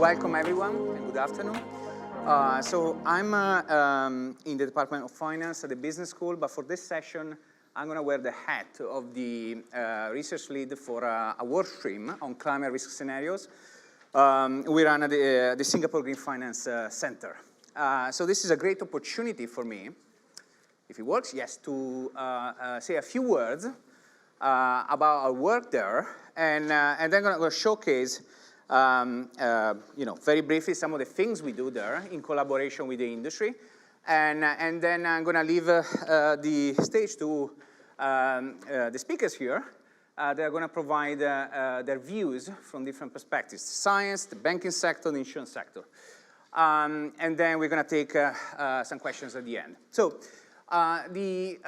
welcome everyone and good afternoon. So I'm in the Department of Finance at the Business School, but for this session, I'm going to wear the hat of the research lead for a work stream on climate risk scenarios. We run at the Singapore Green Finance Center. So this is a great opportunity for me, if it works, yes, to say a few words about our work there, and then I'm going to showcase very briefly some of the things we do there in collaboration with the industry. And then I'm going to leave the stage to the speakers here. They're going to provide their views from different perspectives: science, the banking sector, the insurance sector. And then we're going to take some questions at the end. So the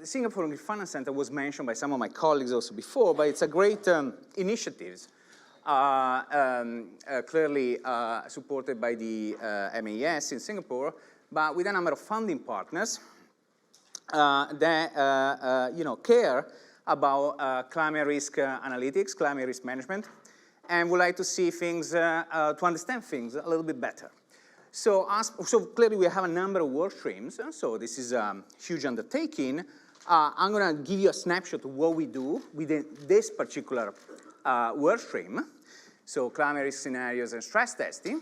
Singapore Green Finance Center was mentioned by some of my colleagues also before, but it's a great initiative. Clearly supported by the MAS in Singapore, but with a number of funding partners that care about climate risk analytics, climate risk management, and would like to see things, to understand things a little bit better. So clearly we have a number of work streams, so this is a huge undertaking. I'm going to give you a snapshot of what we do within this particular work stream, so climate risk scenarios and stress testing.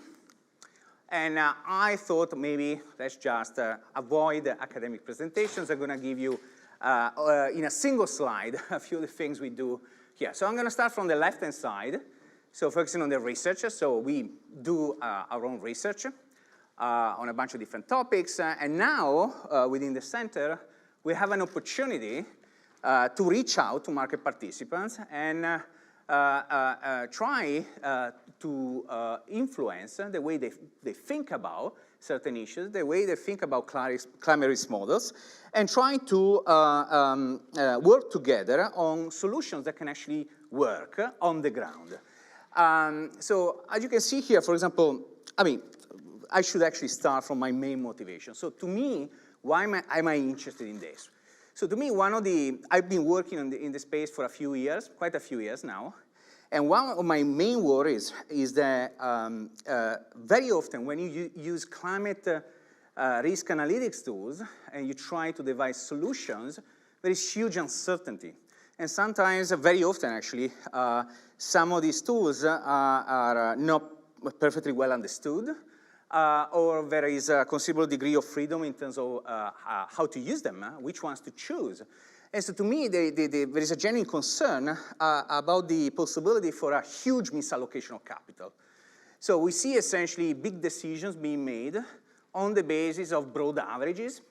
And I thought maybe let's just avoid academic presentations. I'm going to give you, in a single slide, a few of the things we do here. So I'm going to start from the left-hand side, so focusing on the research. So we do our own research on a bunch of different topics. And now, within the center, we have an opportunity to reach out to market participants and try to influence the way they think about certain issues, the way they think about climate risk models, and try to work together on solutions that can actually work on the ground. So as you can see here, for example, I should actually start from my main motivation. So to me, why am I interested in this? So to me, I've been working in the space for a few years, quite a few years now, and one of my main worries is that very often when you use climate risk analytics tools and you try to devise solutions, there is huge uncertainty. And sometimes, very often actually, some of these tools are not perfectly well understood, or there is a considerable degree of freedom in terms of how to use them, which ones to choose. And so to me, there is a genuine concern about the possibility for a huge misallocation of capital. So we see essentially big decisions being made on the basis of broad averages,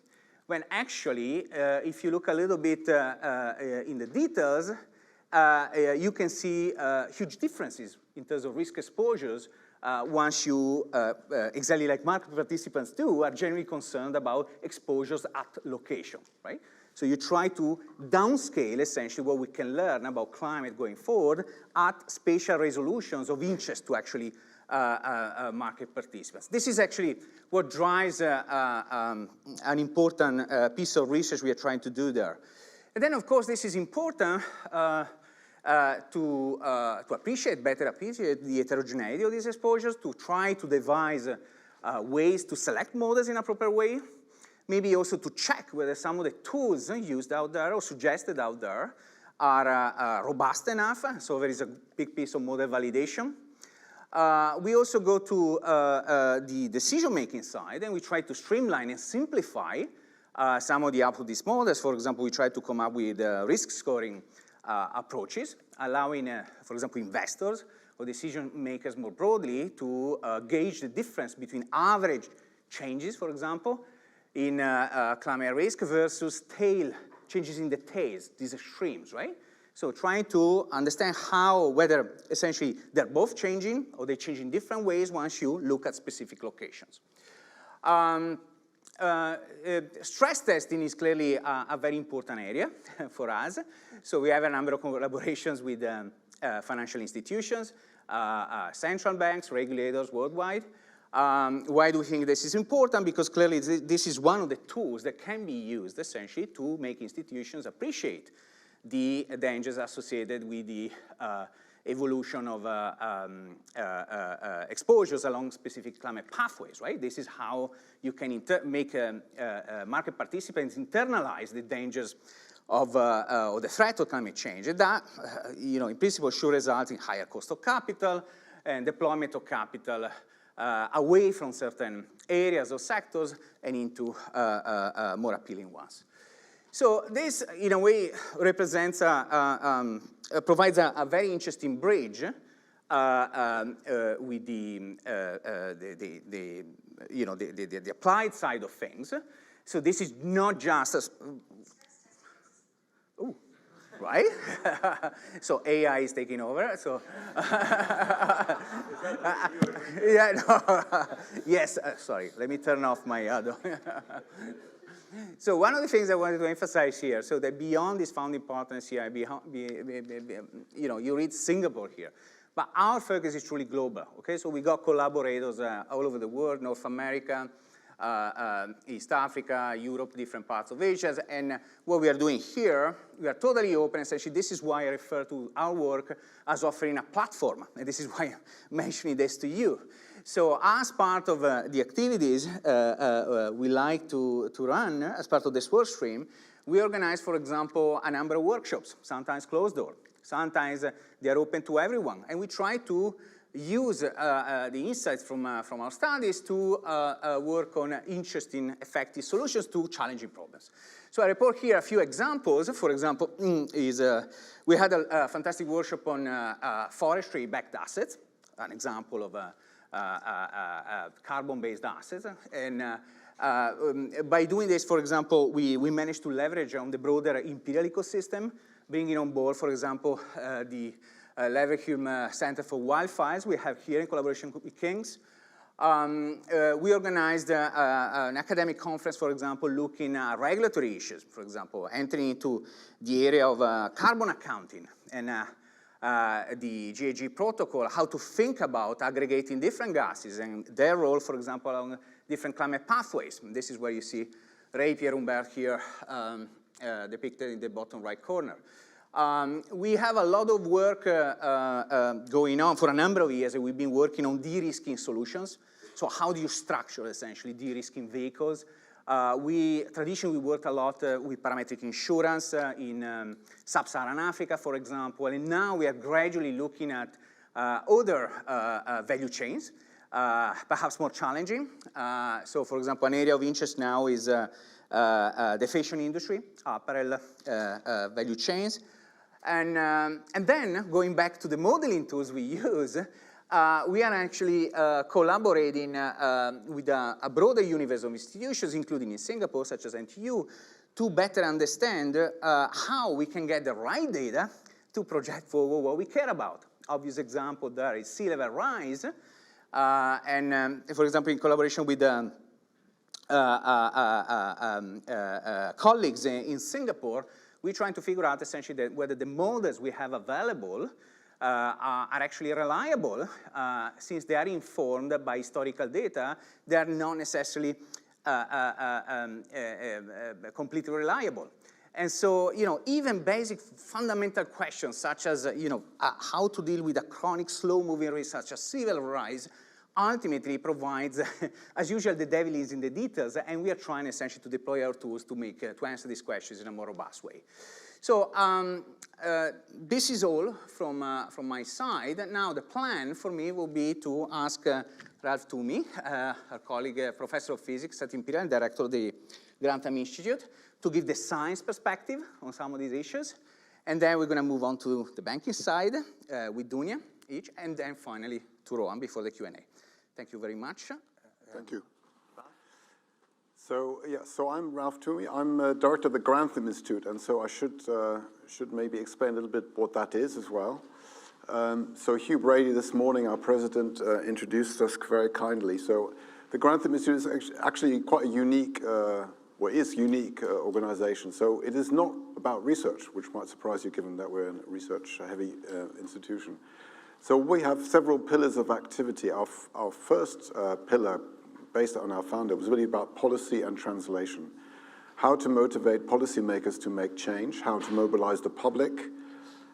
when actually, if you look a little bit in the details, you can see huge differences in terms of risk exposures once you, exactly like market participants do, are generally concerned about exposures at location, right? So you try to downscale essentially what we can learn about climate going forward at spatial resolutions of interest to actually market participants. This is actually what drives an important piece of research we are trying to do there. And then, of course, this is important to better appreciate the heterogeneity of these exposures, to try to devise ways to select models in a proper way, maybe also to check whether some of the tools used out there or suggested out there are robust enough, so there is a big piece of model validation. We also go to the decision-making side, and we try to streamline and simplify some of the output of these models. For example, we try to come up with risk scoring approaches, allowing, for example, investors or decision makers more broadly to gauge the difference between average changes, for example, in climate risk versus changes in the tails, these extremes, right? So trying to understand whether essentially they're both changing or they change in different ways once you look at specific locations. Stress testing is clearly a very important area for us. So we have a number of collaborations with financial institutions, central banks, regulators worldwide. Why do we think this is important? Because clearly this is one of the tools that can be used essentially to make institutions appreciate the dangers associated with the evolution of exposures along specific climate pathways, right? This is how you can make market participants internalize the dangers of or the threat of climate change. And that, in principle, should result in higher cost of capital and deployment of capital away from certain areas or sectors and into more appealing ones. So this, in a way, represents provides a very interesting bridge with the applied side of things. So this is not just a right? So AI is taking over. So yeah, no. Yes. Sorry. Let me turn off my other. So one of the things I wanted to emphasize here, so that beyond these founding partners here, you read Singapore here, but our focus is truly global. Okay, so we got collaborators all over the world, North America, East Africa, Europe, different parts of Asia, and what we are doing here, we are totally open. Essentially, this is why I refer to our work as offering a platform, and this is why I'm mentioning this to you. So as part of the activities we like to run as part of this work stream, we organize, for example, a number of workshops, sometimes closed door, sometimes they are open to everyone, and we try to use the insights from our studies to work on interesting, effective solutions to challenging problems. So I report here a few examples. For example, we had a fantastic workshop on forestry-backed assets, an example of carbon-based assets. And by doing this, for example, we managed to leverage on the broader Imperial ecosystem, bringing on board, for example, the Leverhulme Center for Wildfires we have here in collaboration with King's. We organized an academic conference, for example, looking at regulatory issues, for example, entering into the area of carbon accounting and the GHG protocol, how to think about aggregating different gases and their role, for example, on different climate pathways. And this is where you see Ray Pierre Humbert here depicted in the bottom right corner. We have a lot of work going on for a number of years. We've been working on de-risking solutions. So how do you structure, essentially, de-risking vehicles? We traditionally worked a lot with parametric insurance in sub-Saharan Africa, for example, and now we are gradually looking at other value chains, perhaps more challenging. So, for example, an area of interest now is the fashion industry, apparel value chains. And then, going back to the modeling tools we use, we are actually collaborating with a broader universe of institutions, including in Singapore, such as NTU, to better understand how we can get the right data to project forward what we care about. Obvious example there is sea level rise. For example, in collaboration with colleagues in Singapore, we're trying to figure out essentially whether the models we have available are actually reliable. Since they are informed by historical data, they are not necessarily completely reliable. And so, even basic fundamental questions such as, how to deal with a chronic slow-moving risk such as sea level rise ultimately provides, as usual, the devil is in the details, and we are trying essentially to deploy our tools to answer these questions in a more robust way. So this is all from my side. Now the plan for me will be to ask Ralf Toumi, our colleague, professor of physics at Imperial and director of the Grantham Institute, to give the science perspective on some of these issues. And then we're going to move on to the banking side with Dounia, Iich, and then finally to Rowan before the Q&A. Thank you very much. Thank you. So, so I'm Ralf Toumi. I'm director of the Grantham Institute, and so I should maybe explain a little bit what that is as well. So Hugh Brady this morning, our president, introduced us very kindly. So the Grantham Institute is actually quite a unique, unique organization. So it is not about research, which might surprise you given that we're a research-heavy institution. So we have several pillars of activity. Our first pillar, based on our founder, was really about policy and translation. How to motivate policymakers to make change, how to mobilize the public,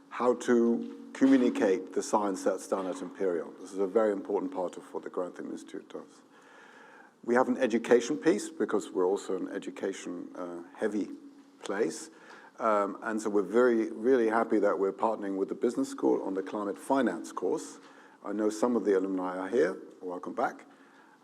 how to communicate the science that's done at Imperial. This is a very important part of what the Grantham Institute does. We have an education piece because we're also an education-heavy place. And so we're really happy that we're partnering with the business school on the climate finance course. I know some of the alumni are here. Welcome back.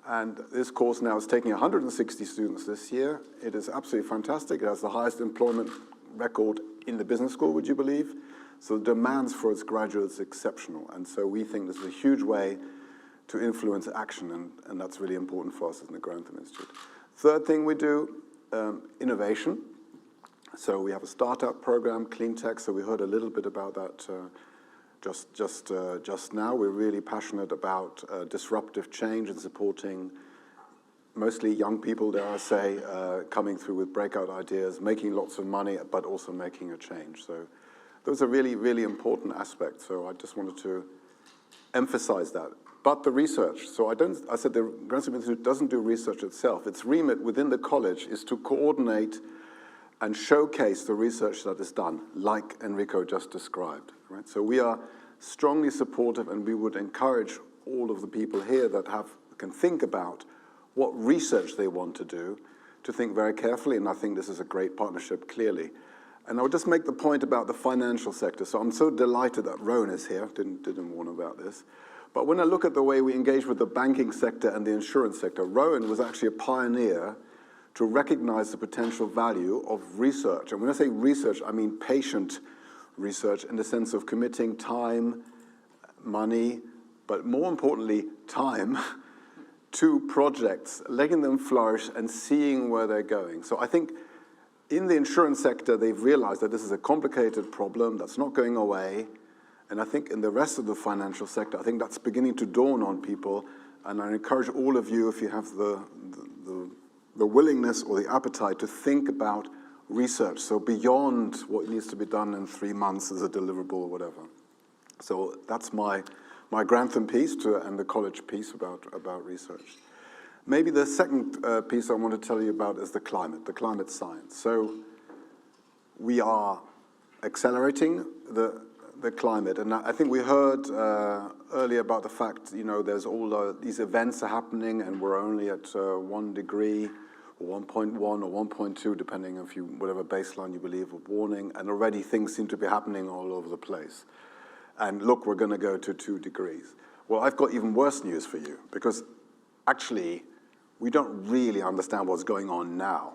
And this course now is taking 160 students this year. It is absolutely fantastic. It has the highest employment record in the business school, would you believe? So the demands for its graduates are exceptional. And so we think this is a huge way to influence action, and that's really important for us in the Grantham Institute. Third thing we do, innovation. So we have a startup program, Clean Tech, so we heard a little bit about that just now. We're really passionate about disruptive change and supporting mostly young people, dare I say, coming through with breakout ideas, making lots of money, but also making a change. So those are really, really important aspects. So I just wanted to emphasize that. But the research, so I said the Grantham Institute doesn't do research itself. Its remit within the college is to coordinate and showcase the research that is done, like Enrico just described, right? So we are strongly supportive, and we would encourage all of the people here that can think about what research they want to do, to think very carefully, and I think this is a great partnership, clearly. And I would just make the point about the financial sector. So I'm so delighted that Rowan is here, didn't warn about this. But when I look at the way we engage with the banking sector and the insurance sector, Rowan was actually a pioneer to recognize the potential value of research. And when I say research, I mean patient research in the sense of committing time, money, but more importantly, time to projects, letting them flourish and seeing where they're going. So I think in the insurance sector, they've realized that this is a complicated problem that's not going away. And I think in the rest of the financial sector, I think that's beginning to dawn on people. And I encourage all of you, if you have the willingness or the appetite, to think about research. So beyond what needs to be done in 3 months as a deliverable or whatever. So that's my Grantham piece and the college piece about research. Maybe the second piece I want to tell you about is the climate science. So we are accelerating the climate, and I think we heard earlier about the fact, there's all these events are happening, and we're only at 1 degree, or 1.1 or 1.2, depending on whatever baseline you believe of warming, and already things seem to be happening all over the place. And look, we're going to go to 2 degrees. Well, I've got even worse news for you, because actually, we don't really understand what's going on now,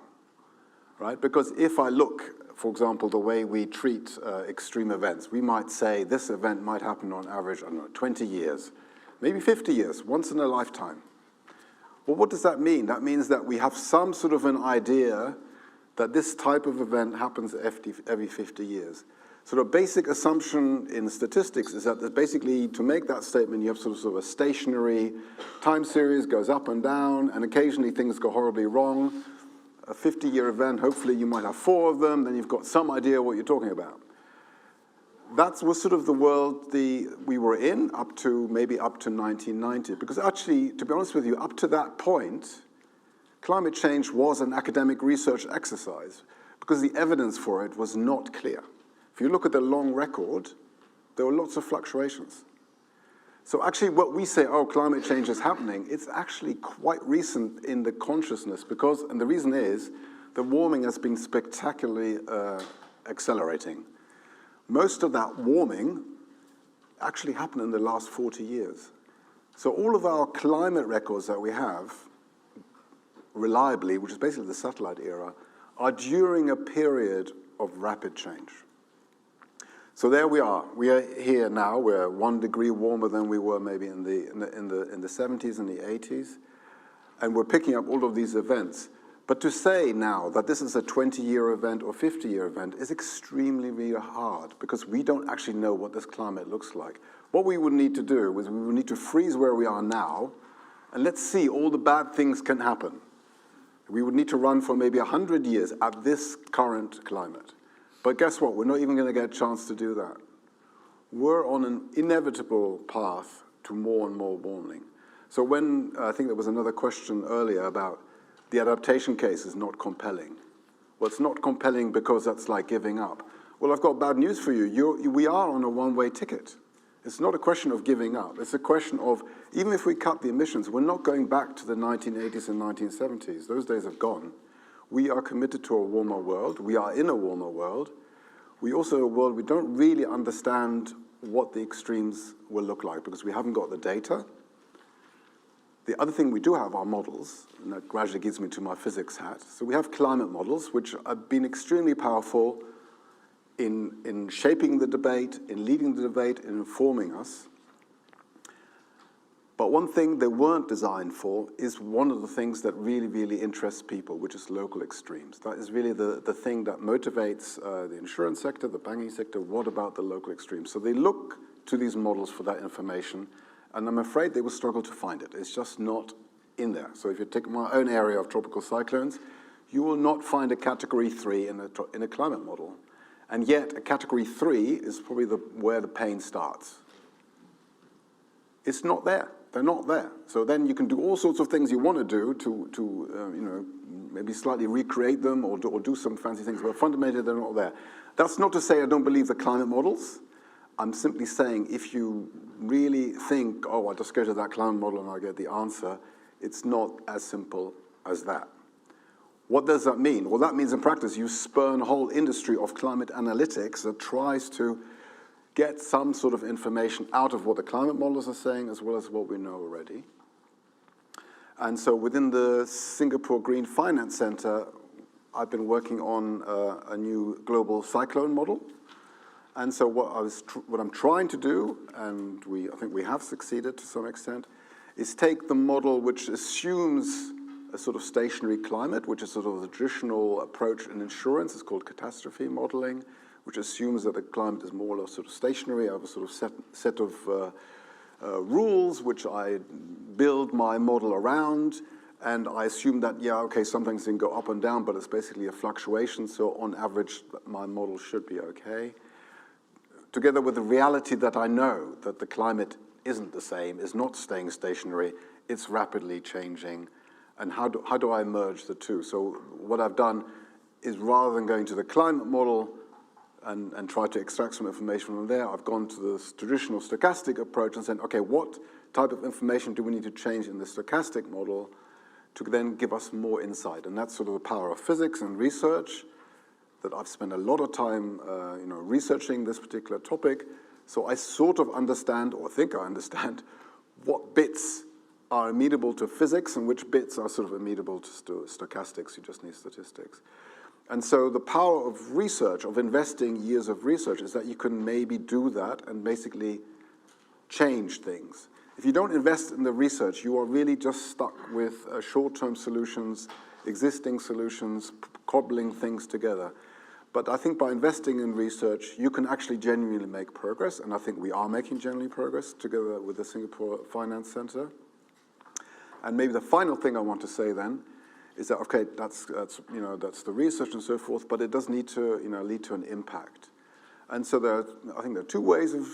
right? Because if I look, for example, the way we treat extreme events, we might say this event might happen on average, I don't know, 20 years, maybe 50 years, once in a lifetime. Well, what does that mean? That means that we have some sort of an idea that this type of event happens every 50 years. So the basic assumption in statistics is that basically, to make that statement, you have sort of a stationary time series, goes up and down, and occasionally things go horribly wrong. A 50-year event, hopefully you might have 4 of them, then you've got some idea what you're talking about. That was sort of the world we were in maybe up to 1990. Because actually, to be honest with you, up to that point, climate change was an academic research exercise because the evidence for it was not clear. If you look at the long record, there were lots of fluctuations. So actually what we say, oh, climate change is happening, it's actually quite recent in the consciousness and the reason is the warming has been spectacularly accelerating. Most of that warming actually happened in the last 40 years. So all of our climate records that we have, reliably, which is basically the satellite era, are during a period of rapid change. So there we are. We are here now. We're 1 degree warmer than we were maybe in the 70s and the 80s. And we're picking up all of these events. But to say now that this is a 20-year event or 50-year event is extremely, really hard because we don't actually know what this climate looks like. What we would need to do is we would need to freeze where we are now and let's see all the bad things can happen. We would need to run for maybe 100 years at this current climate. But guess what? We're not even going to get a chance to do that. We're on an inevitable path to more and more warming. So when, I think there was another question earlier about the adaptation case is not compelling. Well, it's not compelling because that's like giving up. Well, I've got bad news for you. We are on a one-way ticket. It's not a question of giving up. It's a question of, even if we cut the emissions, we're not going back to the 1980s and 1970s. Those days have gone. We are committed to a warmer world. We are in a warmer world. We also, a world we don't really understand what the extremes will look like because we haven't got the data. The other thing we do have are models, and that gradually gives me to my physics hat. So we have climate models, which have been extremely powerful in shaping the debate, in leading the debate, in informing us. But one thing they weren't designed for is one of the things that really, really interests people, which is local extremes. That is really the thing that motivates the insurance sector, the banking sector. What about the local extremes? So they look to these models for that information, and I'm afraid they will struggle to find it. It's just not in there. So if you take my own area of tropical cyclones, you will not find a category 3 in a climate model. And yet, a category 3 is probably where the pain starts. It's not there. They're not there. So then you can do all sorts of things you want to do to maybe slightly recreate them or do some fancy things, but fundamentally they're not there. That's not to say I don't believe the climate models. I'm simply saying if you really think, oh, I'll just go to that climate model and I'll get the answer, it's not as simple as that. What does that mean? Well, that means in practice you spurn a whole industry of climate analytics that tries to get some sort of information out of what the climate models are saying as well as what we know already. And so within the Singapore Green Finance Center, I've been working on a new global cyclone model. And so what I'm trying to do, and I think we have succeeded to some extent, is take the model which assumes a sort of stationary climate, which is sort of the traditional approach in insurance. It's called catastrophe modeling, which assumes that the climate is more or less sort of stationary. I have a sort of set of rules which I build my model around, and I assume that, yeah, okay, some things can go up and down, but it's basically a fluctuation, so on average, my model should be okay. Together with the reality that I know that the climate isn't the same, is not staying stationary, it's rapidly changing. And how do I merge the two? So what I've done is rather than going to the climate model and try to extract some information from there, I've gone to the traditional stochastic approach and said, okay, what type of information do we need to change in the stochastic model to then give us more insight? And that's sort of the power of physics and research, that I've spent a lot of time researching this particular topic. So I sort of understand, or think I understand, what bits are amenable to physics and which bits are sort of amenable to stochastics. You just need statistics. And so the power of research, of investing years of research, is that you can maybe do that and basically change things. If you don't invest in the research, you are really just stuck with short-term solutions, existing solutions, cobbling things together. But I think by investing in research, you can actually genuinely make progress, and I think we are making genuinely progress together with the Singapore Finance Center. And maybe the final thing I want to say then is that, okay, that's the research and so forth, but it does need to lead to an impact. And so I think there are two ways of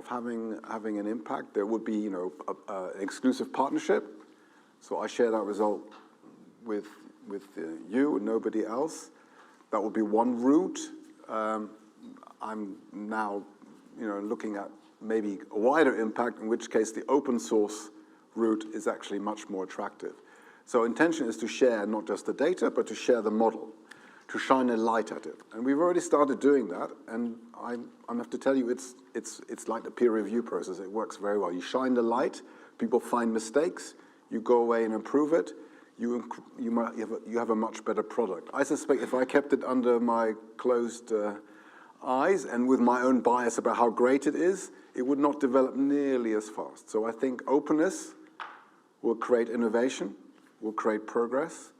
having an impact. There would be an exclusive partnership. So I share that result with you and nobody else. That would be one route. I'm now looking at maybe a wider impact, in which case the open source route is actually much more attractive. So intention is to share not just the data, but to share the model, to shine a light at it. And we've already started doing that, and I have to tell you, it's like the peer review process. It works very well. You shine the light, people find mistakes, you go away and improve it, you have a much better product. I suspect if I kept it under my closed eyes and with my own bias about how great it is, it would not develop nearly as fast. So I think openness will create innovation, will create progress.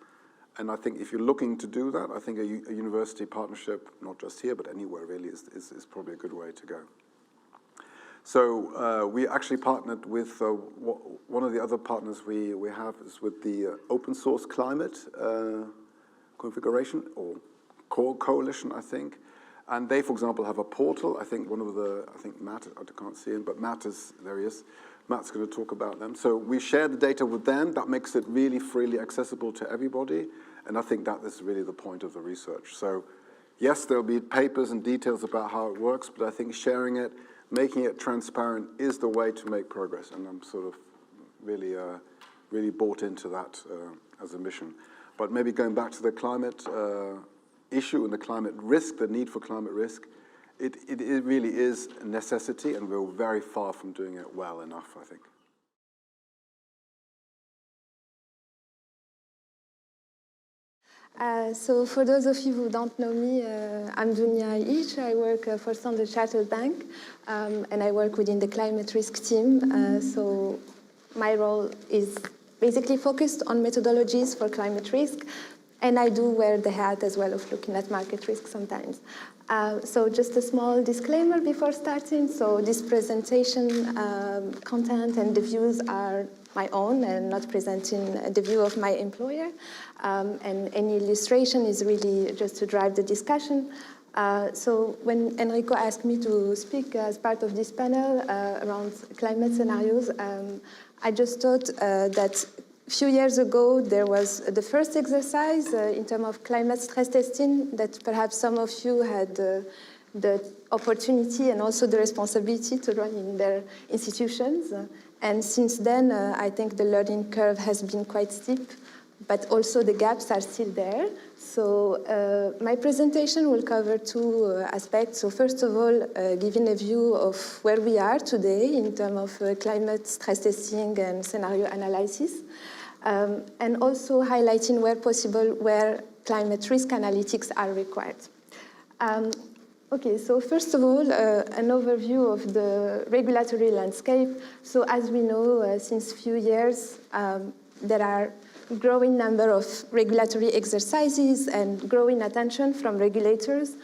And I think if you're looking to do that, I think a university partnership, not just here, but anywhere really, is probably a good way to go. So we actually partnered with, one of the other partners we have is with the Open Source Climate Configuration, or Coalition, I think. And they, for example, have a portal. I think Matt, I can't see him, but there he is. Matt's going to talk about them. So we share the data with them. That makes it really freely accessible to everybody. And I think that is really the point of the research. So Yes, there'll be papers and details about how it works, but I think sharing it, making it transparent is the way to make progress, and I'm sort of really bought into that as a mission. But maybe going back to the climate issue and the climate risk, the need for climate risk, it really is a necessity, and we're very far from doing it well enough, I think. So for those of you who don't know me, I'm Dounia Iich. I work for Standard Chartered Bank, and I work within the climate risk team. So my role is basically focused on methodologies for climate risk, and I do wear the hat as well of looking at market risk sometimes. So just a small disclaimer before starting. So this presentation content and the views are my own and not presenting the view of my employer. And any illustration is really just to drive the discussion. So when Enrico asked me to speak as part of this panel around climate scenarios, I just thought that a few years ago there was the first exercise in terms of climate stress testing that perhaps some of you had the opportunity and also the responsibility to run in their institutions. And since then, I think the learning curve has been quite steep, but also the gaps are still there. So my presentation will cover two aspects. So first of all, giving a view of where we are today in terms of climate stress testing and scenario analysis, and also highlighting where possible where climate risk analytics are required. Okay, so first of all, an overview of the regulatory landscape. So as we know, since a few years, there are growing number of regulatory exercises and growing attention from regulators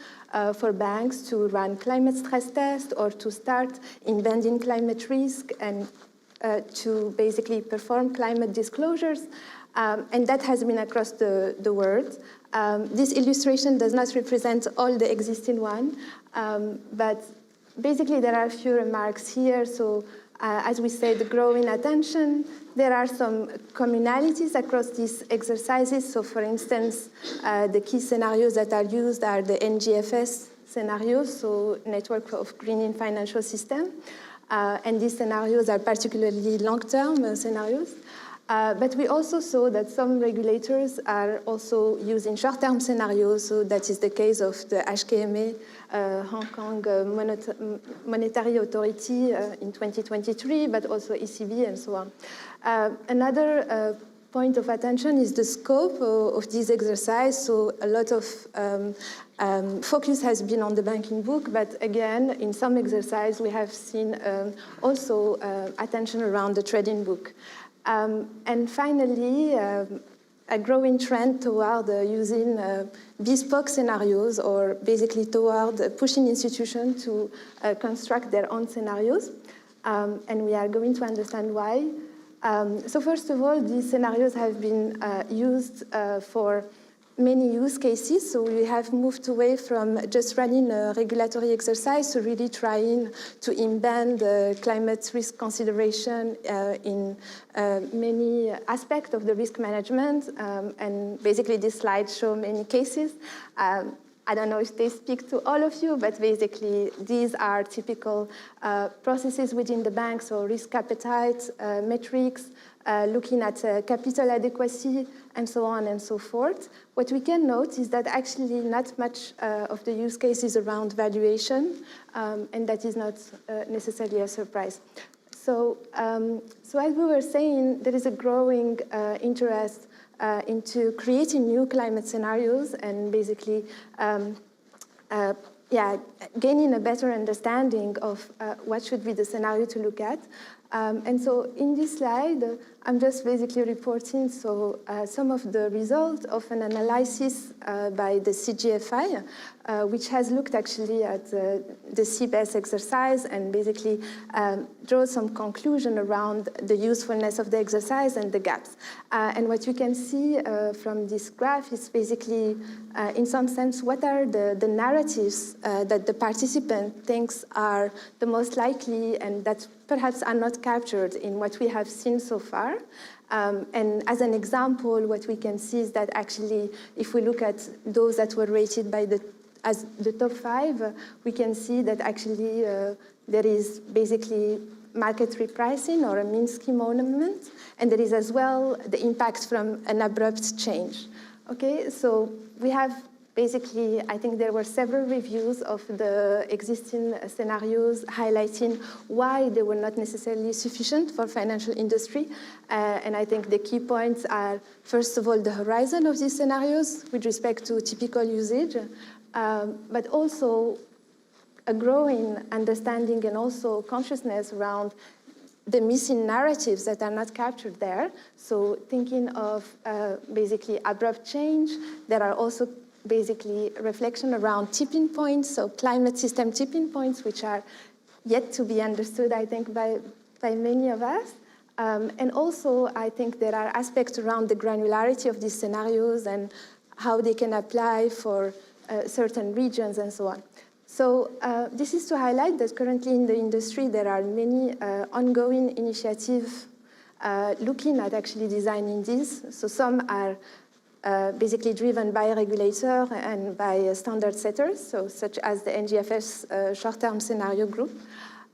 for banks to run climate stress tests or to start embedding climate risk and to basically perform climate disclosures. And that has been across the world. This illustration does not represent all the existing one, but basically there are a few remarks here. So as we said, the growing attention, there are some commonalities across these exercises. So for instance, the key scenarios that are used are the NGFS scenarios, so Network of Greening Financial System. And these scenarios are particularly long-term scenarios. But we also saw that some regulators are also using short-term scenarios. So that is the case of the HKMA, Hong Kong Monetary Authority in 2023, but also ECB and so on. Another point of attention is the scope of this exercise. So a lot of focus has been on the banking book, but again, in some exercise, we have seen also attention around the trading book. And finally, a growing trend toward using bespoke scenarios, or basically toward pushing institutions to construct their own scenarios. And we are going to understand why. So first of all, these scenarios have been used for many use cases. So we have moved away from just running a regulatory exercise to really trying to embed climate risk consideration in many aspects of the risk management. And basically, these slides show many cases. I don't know if they speak to all of you, but basically, these are typical processes within the bank, so risk appetite, metrics, looking at capital adequacy, and so on and so forth. What we can note is that actually not much of the use cases around valuation, and that is not necessarily a surprise. So as we were saying, there is a growing interest into creating new climate scenarios and basically gaining a better understanding of what should be the scenario to look at. And so in this slide, I'm just basically reporting some of the results of an analysis by the CGFI, which has looked actually at the CBES exercise and basically draw some conclusion around the usefulness of the exercise and the gaps. And what you can see from this graph is basically, in some sense, what are the narratives that the participant thinks are the most likely and that perhaps are not captured in what we have seen so far. And as an example, what we can see is that actually, if we look at those that were rated by the as the top 5, we can see that actually there is basically market repricing or a Minsky monument, and there is as well the impact from an abrupt change. Okay, so we have basically, I think there were several reviews of the existing scenarios highlighting why they were not necessarily sufficient for financial industry. And I think the key points are, first of all, the horizon of these scenarios with respect to typical usage, but also a growing understanding and also consciousness around the missing narratives that are not captured there. So thinking of basically abrupt change, there are also basically reflection around tipping points, so climate system tipping points, which are yet to be understood, I think, by many of us. And also, I think there are aspects around the granularity of these scenarios and how they can apply for certain regions and so on. So this is to highlight that currently in the industry, there are many ongoing initiatives looking at actually designing these. So some are basically driven by a regulator and by standard setters, so such as the NGFS short-term scenario group.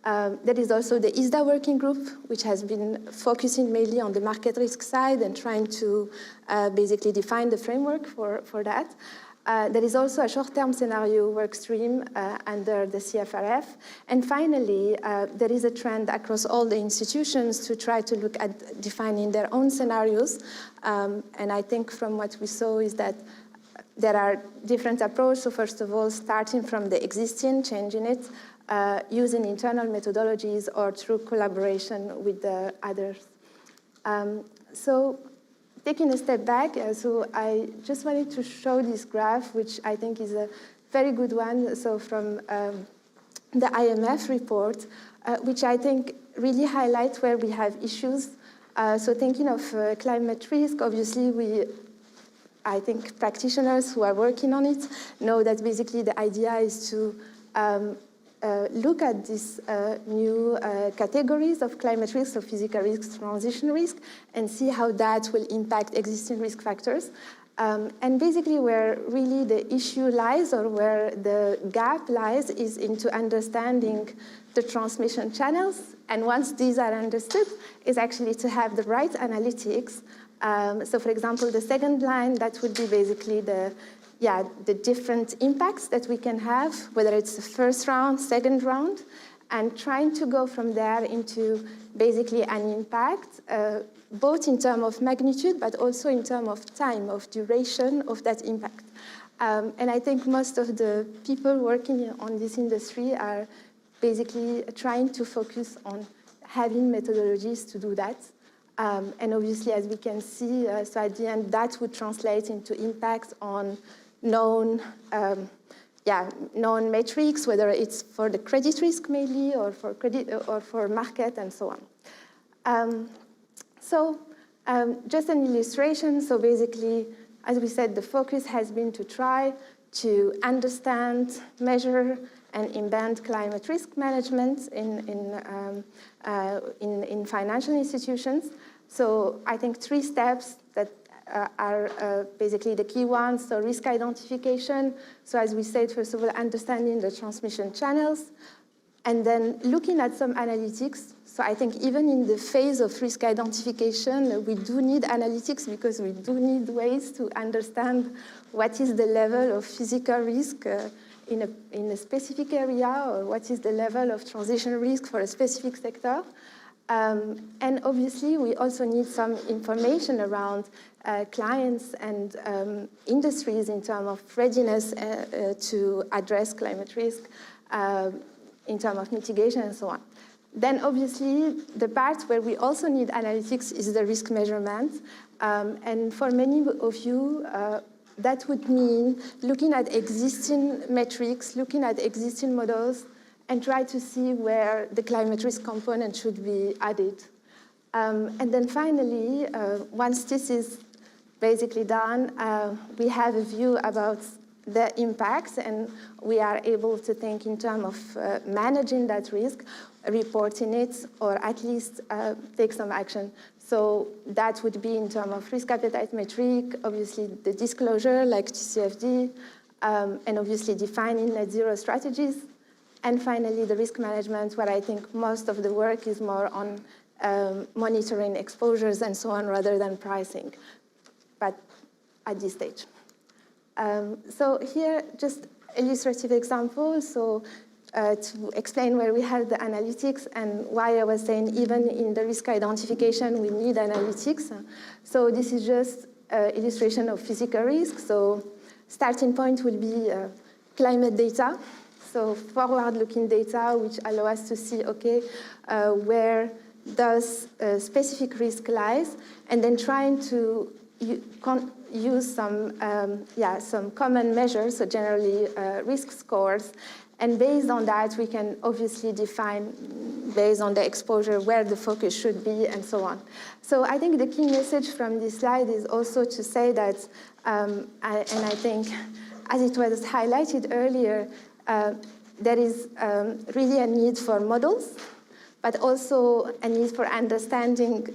There is also the ISDA working group, which has been focusing mainly on the market risk side and trying to basically define the framework for that. There is also a short-term scenario work stream under the CFRF. And finally, there is a trend across all the institutions to try to look at defining their own scenarios. And I think from what we saw is that there are different approaches. So first of all, starting from the existing, changing it, using internal methodologies or through collaboration with the others. So taking a step back, so I just wanted to show this graph, which I think is a very good one. So from the IMF report, which I think really highlights where we have issues. So thinking of climate risk, obviously I think practitioners who are working on it know that basically the idea is to look at these new categories of climate risk, so physical risk, transition risk, and see how that will impact existing risk factors. And basically where really the issue lies or where the gap lies is into understanding the transmission channels. And once these are understood, is actually to have the right analytics. So for example, the second line, that would be basically the different impacts that we can have, whether it's the first round, second round, and trying to go from there into basically an impact, both in terms of magnitude, but also in terms of time, of duration of that impact. And I think most of the people working on this industry are basically trying to focus on having methodologies to do that. And obviously, as we can see, so at the end, that would translate into impacts on known metrics, whether it's for the credit risk mainly, or for credit, or for market, and so on. Just an illustration. So basically, as we said, the focus has been to try to understand, measure, and embed climate risk management in financial institutions. So I think 3 steps that are basically the key ones. So risk identification. So as we said, first of all, understanding the transmission channels, and then looking at some analytics. So I think even in the phase of risk identification, we do need analytics because we do need ways to understand what is the level of physical risk in a specific area, or what is the level of transition risk for a specific sector. And obviously, we also need some information around clients and industries in terms of readiness to address climate risk, in terms of mitigation and so on. Then obviously, the part where we also need analytics is the risk measurement. And for many of you, that would mean looking at existing metrics, looking at existing models, and try to see where the climate risk component should be added. And then finally, once this is basically done, we have a view about the impacts, and we are able to think in terms of managing that risk, reporting it, or at least take some action. So that would be in terms of risk appetite metric, obviously the disclosure like TCFD, and obviously defining net zero strategies. And finally, the risk management, where I think most of the work is more on monitoring exposures and so on rather than pricing, but at this stage. So here, just illustrative example. So to explain where we have the analytics and why I was saying even in the risk identification, we need analytics. So this is just illustration of physical risk. So starting point will be climate data. So forward-looking data, which allow us to see, okay, where does specific risk lies, and then trying to use some common measures, so generally risk scores, and based on that, we can obviously define, based on the exposure, where the focus should be, and so on. So I think the key message from this slide is also to say that, and I think, as it was highlighted earlier, there is really a need for models, but also a need for understanding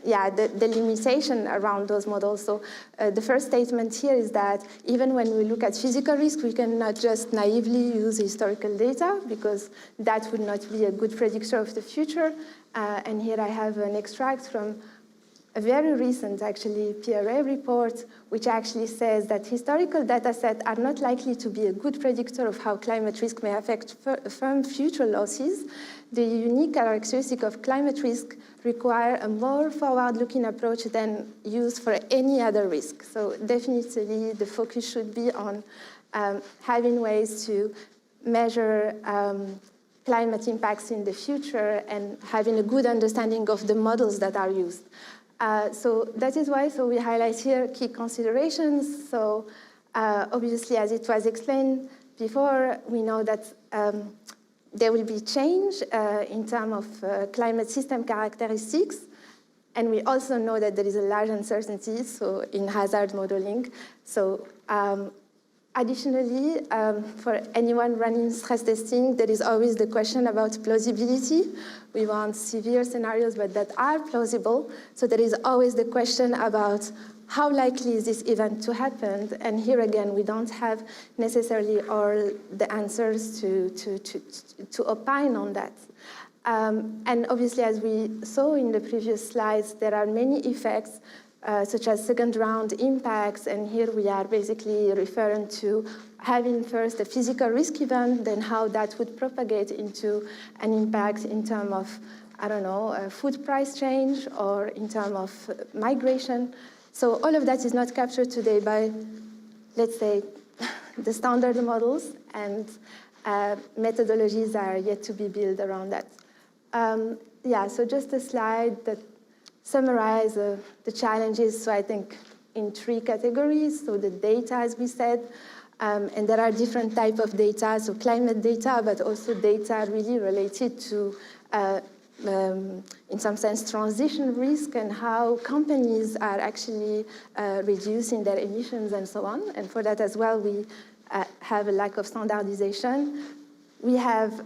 the limitation around those models. So the first statement here is that even when we look at physical risk, we cannot just naively use historical data, because that would not be a good predictor of the future. And here I have an extract from a very recent, actually, PRA report, which actually says that historical data sets are not likely to be a good predictor of how climate risk may affect firm future losses. The unique characteristic of climate risk require a more forward-looking approach than used for any other risk. So definitely the focus should be on having ways to measure climate impacts in the future and having a good understanding of the models that are used. So that is why we highlight here key considerations. So obviously, as it was explained before, we know that there will be change in terms of climate system characteristics. And we also know that there is a large uncertainty in hazard modeling. So additionally, for anyone running stress testing, there is always the question about plausibility. We want severe scenarios, but that are plausible. So there is always the question about how likely is this event to happen? And here again, we don't have necessarily all the answers to opine on that. And obviously, as we saw in the previous slides, there are many effects such as second-round impacts, and here we are basically referring to having first a physical risk event, then how that would propagate into an impact in terms of, I don't know, food price change or in terms of migration. So all of that is not captured today by, let's say, the standard models, and methodologies are yet to be built around that. So just a slide that summarize the challenges, so I think in 3 categories. So the data, as we said, and there are different types of data, so climate data, but also data really related to, in some sense, transition risk and how companies are actually reducing their emissions and so on. And for that as well, we have a lack of standardization. We have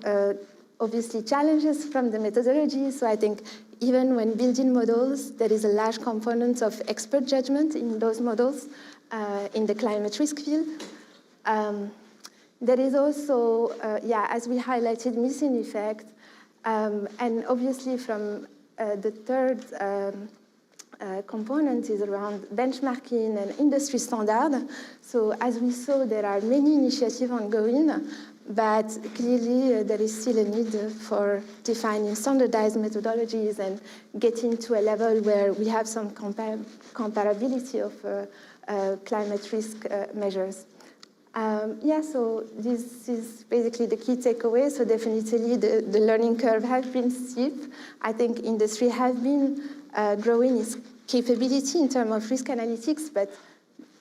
obviously challenges from the methodology, so I think even when building models, there is a large component of expert judgment in those models in the climate risk field. There is also, as we highlighted, missing effect. And obviously from the third component is around benchmarking and industry standard. So as we saw, there are many initiatives ongoing, but clearly there is still a need for defining standardized methodologies and getting to a level where we have some comparability of climate risk measures. So this is basically the key takeaway. So definitely the learning curve has been steep. I think industry has been growing its capability in terms of risk analytics, but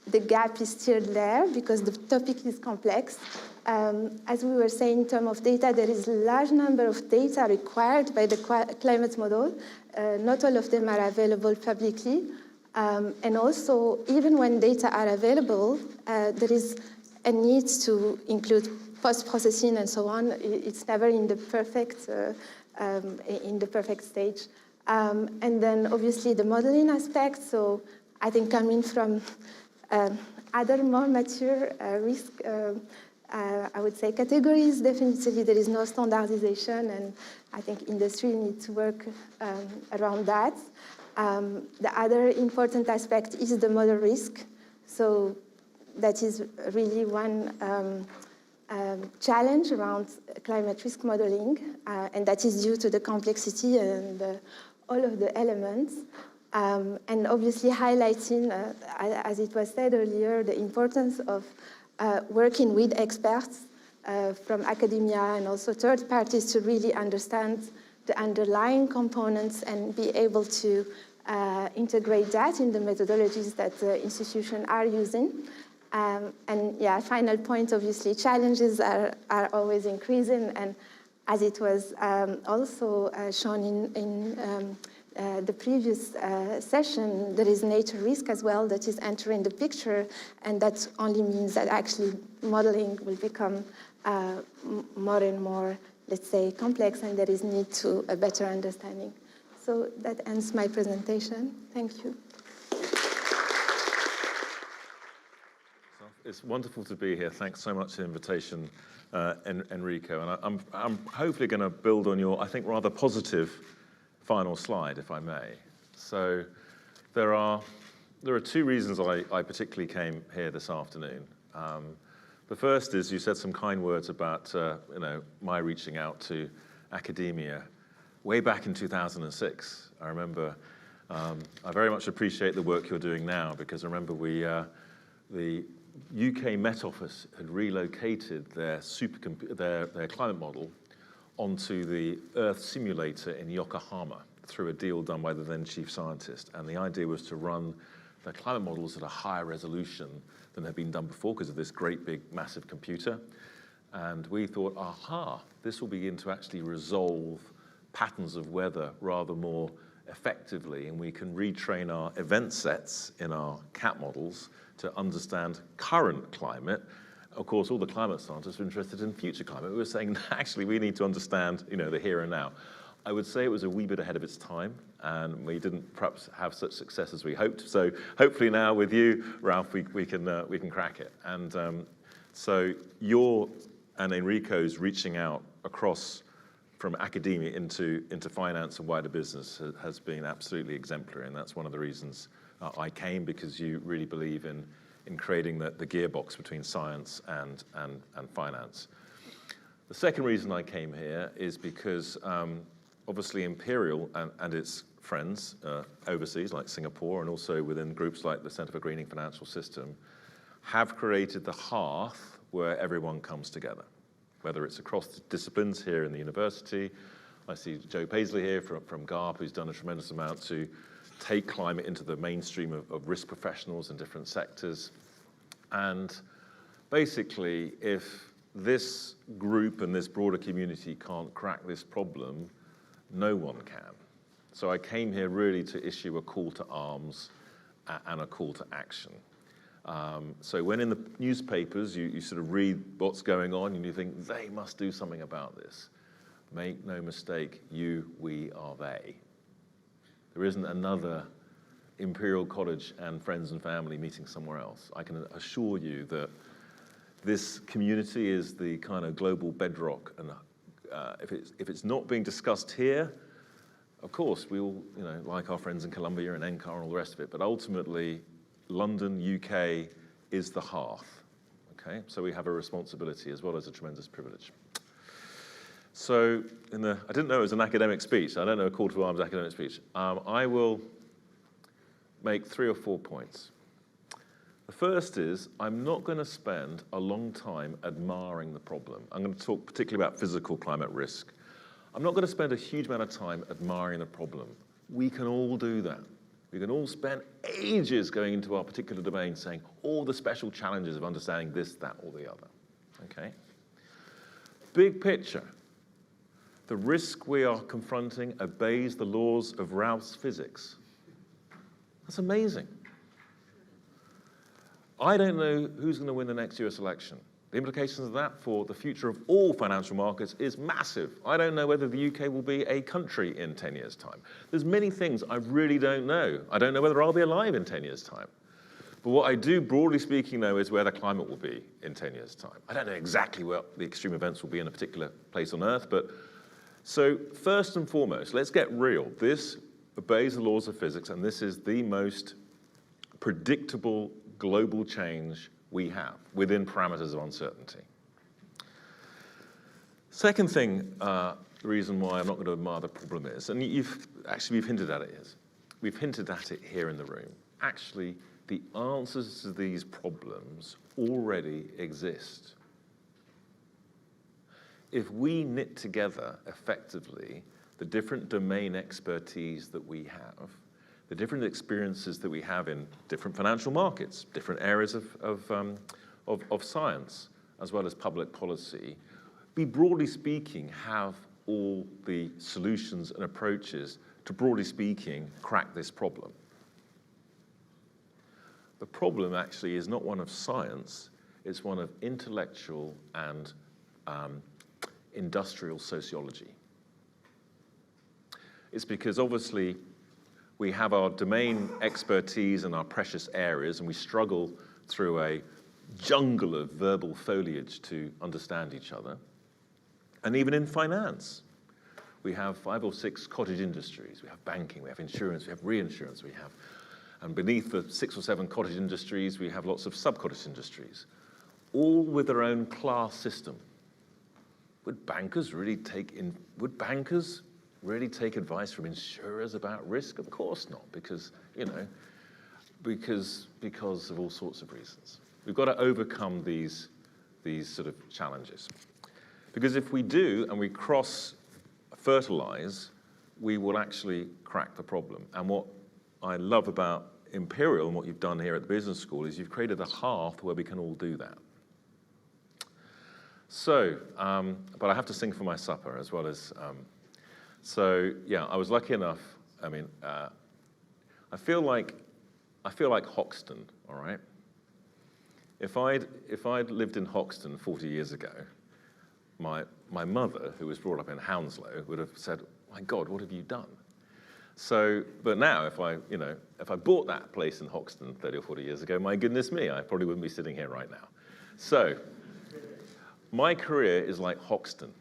the gap is still there because the topic is complex. As we were saying, in terms of data, there is a large number of data required by the climate model. Not all of them are available publicly. And also, even when data are available, there is a need to include post-processing and so on. It's never in the perfect stage. And then, obviously, the modeling aspect. So I think coming from other more mature risk, I would say, categories. Definitely there is no standardization, and I think industry needs to work around that. The other important aspect is the model risk. So that is really one challenge around climate risk modeling, and that is due to the complexity and all of the elements. And obviously highlighting, as it was said earlier, the importance of working with experts from academia and also third parties to really understand the underlying components and be able to integrate that in the methodologies that the institutions are using. And yeah, final point, obviously, challenges are always increasing, and as it was also shown in the previous session, there is nature risk as well that is entering the picture, and that only means that actually modeling will become more and more, let's say, complex, and there is need to a better understanding. So that ends my presentation. Thank you. It's wonderful to be here. Thanks so much for the invitation, Enrico. And I'm hopefully going to build on your, I think, rather positive final slide, if I may. So there are two reasons I particularly came here this afternoon. The first is you said some kind words about my reaching out to academia way back in 2006. I remember I very much appreciate the work you're doing now, because I remember the UK Met Office had relocated their climate model onto the Earth simulator in Yokohama through a deal done by the then chief scientist. And the idea was to run the climate models at a higher resolution than had been done before because of this great big massive computer. And we thought, aha, this will begin to actually resolve patterns of weather rather more effectively, and we can retrain our event sets in our CAT models to understand current climate. Of course, all the climate scientists are interested in future climate. We were saying, actually, we need to understand, the here and now. I would say it was a wee bit ahead of its time, and we didn't perhaps have such success as we hoped. So hopefully now with you, Ralf, we can crack it. And so your and Enrico's reaching out across from academia into finance and wider business has been absolutely exemplary, and that's one of the reasons I came, because you really believe in creating the gearbox between science and finance. The second reason I came here is because obviously Imperial and its friends overseas, like Singapore, and also within groups like the Centre for Greening Financial System, have created the hearth where everyone comes together, whether it's across disciplines here in the university. I see Joe Paisley here from GARP, who's done a tremendous amount to take climate into the mainstream of risk professionals in different sectors. And basically, if this group and this broader community can't crack this problem, no one can. So I came here really to issue a call to arms and a call to action. So when in the newspapers you sort of read what's going on and you think, they must do something about this, make no mistake, we are they. There isn't another Imperial College and friends and family meeting somewhere else. I can assure you that this community is the kind of global bedrock, and if it's not being discussed here, of course we all, like our friends in Columbia and NCAR and all the rest of it, but ultimately London, UK is the hearth, okay? So we have a responsibility as well as a tremendous privilege. So I didn't know it was an academic speech. I don't know a call to arms academic speech. I will make 3 or 4 points. The first is, I'm not going to spend a long time admiring the problem. I'm going to talk particularly about physical climate risk. I'm not going to spend a huge amount of time admiring the problem. We can all do that. We can all spend ages going into our particular domain saying all the special challenges of understanding this, that, or the other, okay? Big picture. The risk we are confronting obeys the laws of Ralph's physics. That's amazing. I don't know who's going to win the next US election. The implications of that for the future of all financial markets is massive. I don't know whether the UK will be a country in 10 years' time. There's many things I really don't know. I don't know whether I'll be alive in 10 years' time. But what I do, broadly speaking, know is where the climate will be in 10 years' time. I don't know exactly where the extreme events will be in a particular place on Earth, but so first and foremost, let's get real. This obeys the laws of physics, and this is the most predictable global change we have within parameters of uncertainty. Second thing, the reason why I'm not going to admire the problem is, and we've hinted at it, we've hinted at it here in the room. Actually, the answers to these problems already exist. If we knit together effectively the different domain expertise that we have, the different experiences that we have in different financial markets, different areas of science, as well as public policy, we, broadly speaking, have all the solutions and approaches to, broadly speaking, crack this problem. The problem actually is not one of science, it's one of intellectual and industrial sociology. It's because obviously we have our domain expertise and our precious areas, and we struggle through a jungle of verbal foliage to understand each other. And even in finance, we have 5 or 6 cottage industries. We have banking, we have insurance, we have reinsurance, and beneath the 6 or 7 cottage industries, we have lots of sub-cottage industries, all with their own class system. Would bankers really take advice from insurers about risk? Of course not, because of all sorts of reasons. We've got to overcome these sort of challenges. Because if we do, and we cross-fertilize, we will actually crack the problem. And what I love about Imperial and what you've done here at the business school is you've created a hearth where we can all do that. So, but I have to sing for my supper as well as, so yeah, I was lucky enough. I mean, I feel like Hoxton, all right? If I'd lived in Hoxton 40 years ago, my mother, who was brought up in Hounslow, would have said, "My God, what have you done?" So, but now, if I bought that place in Hoxton 30 or 40 years ago, my goodness me, I probably wouldn't be sitting here right now. So, my career is like Hoxton,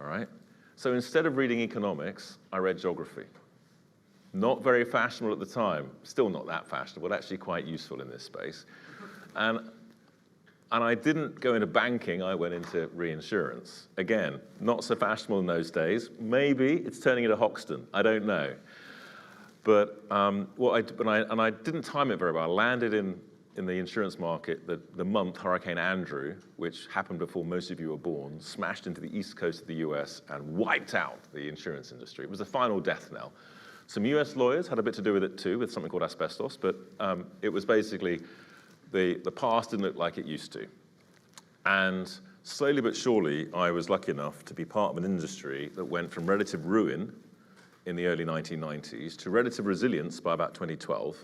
all right? So instead of reading economics, I read geography. Not very fashionable at the time, still not that fashionable, but actually quite useful in this space. And I didn't go into banking, I went into reinsurance. Again, not so fashionable in those days. Maybe it's turning into Hoxton, I don't know. But I didn't time it very well. I landed in the insurance market the month Hurricane Andrew, which happened before most of you were born, smashed into the east coast of the US and wiped out the insurance industry. It was the final death knell. Some US lawyers had a bit to do with it too, with something called asbestos, but it was basically the past didn't look like it used to. And slowly but surely, I was lucky enough to be part of an industry that went from relative ruin in the early 1990s to relative resilience by about 2012.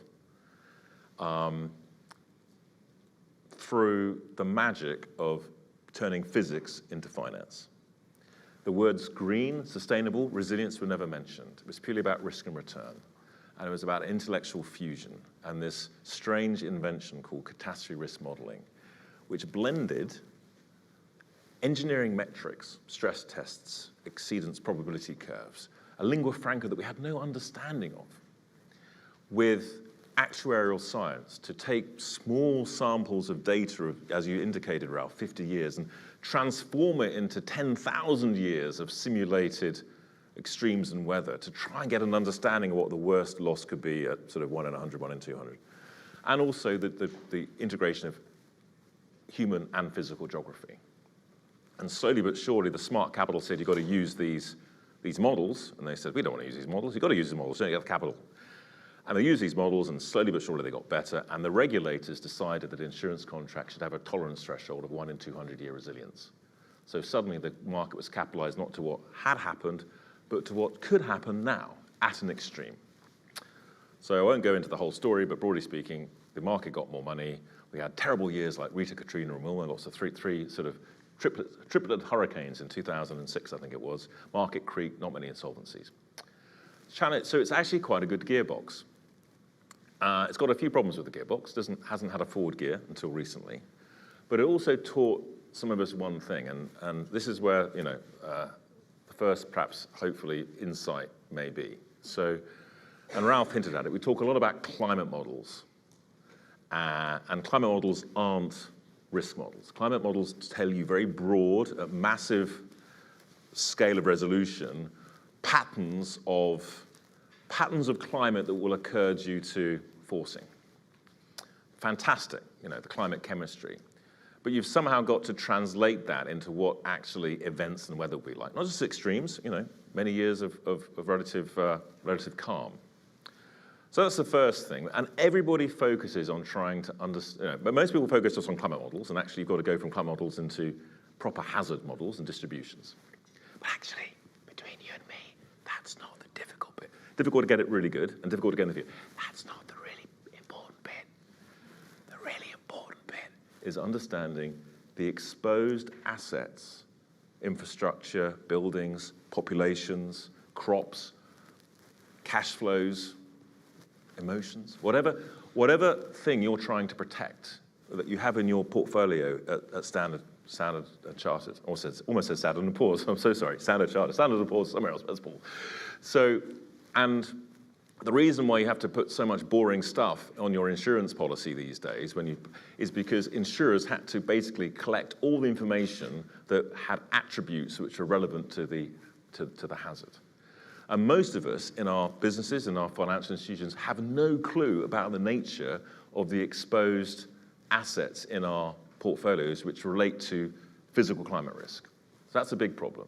Through the magic of turning physics into finance. The words green, sustainable, resilience were never mentioned. It was purely about risk and return. And it was about intellectual fusion and this strange invention called catastrophe risk modeling, which blended engineering metrics, stress tests, exceedance probability curves, a lingua franca that we had no understanding of, with actuarial science to take small samples of data, as you indicated, Ralf, 50 years, and transform it into 10,000 years of simulated extremes in weather to try and get an understanding of what the worst loss could be at sort of 1 in 100, 1 in 200. And also the integration of human and physical geography. And slowly but surely, the smart capital said, you've got to use these models. And they said, we don't want to use these models. You've got to use the models, so you have capital. And they used these models, and slowly but surely they got better, and the regulators decided that insurance contracts should have a tolerance threshold of 1 in 200-year resilience. So suddenly the market was capitalized not to what had happened, but to what could happen now, at an extreme. So I won't go into the whole story, but broadly speaking, the market got more money. We had terrible years like Rita, Katrina, and Wilma, lots of three sort of triplet hurricanes in 2006, I think it was. Market creek, not many insolvencies. So it's actually quite a good gearbox. It's got a few problems with the gearbox. Hasn't had a forward gear until recently. But it also taught some of us one thing, and this is where, the first, perhaps, hopefully, insight may be. So, and Ralf hinted at it, we talk a lot about climate models. And climate models aren't risk models. Climate models tell you very broad, at massive scale of resolution, patterns of climate that will occur due to forcing. Fantastic, the climate chemistry. But you've somehow got to translate that into what actually events and weather will be like. Not just extremes, many years of relative calm. So that's the first thing. And everybody focuses on trying to understand, but most people focus just on climate models, and actually you've got to go from climate models into proper hazard models and distributions. But actually, between you and me, that's not the difficult bit. Difficult to get it really good, and difficult to get in the field. That's not the really important bit. The really important bit is understanding the exposed assets, infrastructure, buildings, populations, crops, cash flows, emotions, whatever thing you're trying to protect that you have in your portfolio at Standard Chartered, almost said Standard & Poor's, I'm so sorry, Standard Chartered, Standard & Poor's, somewhere else, that's Paul. So, and the reason why you have to put so much boring stuff on your insurance policy these days is because insurers had to basically collect all the information that had attributes which are relevant to the hazard. And most of us in our businesses, in our financial institutions, have no clue about the nature of the exposed assets in our portfolios which relate to physical climate risk. So that's a big problem.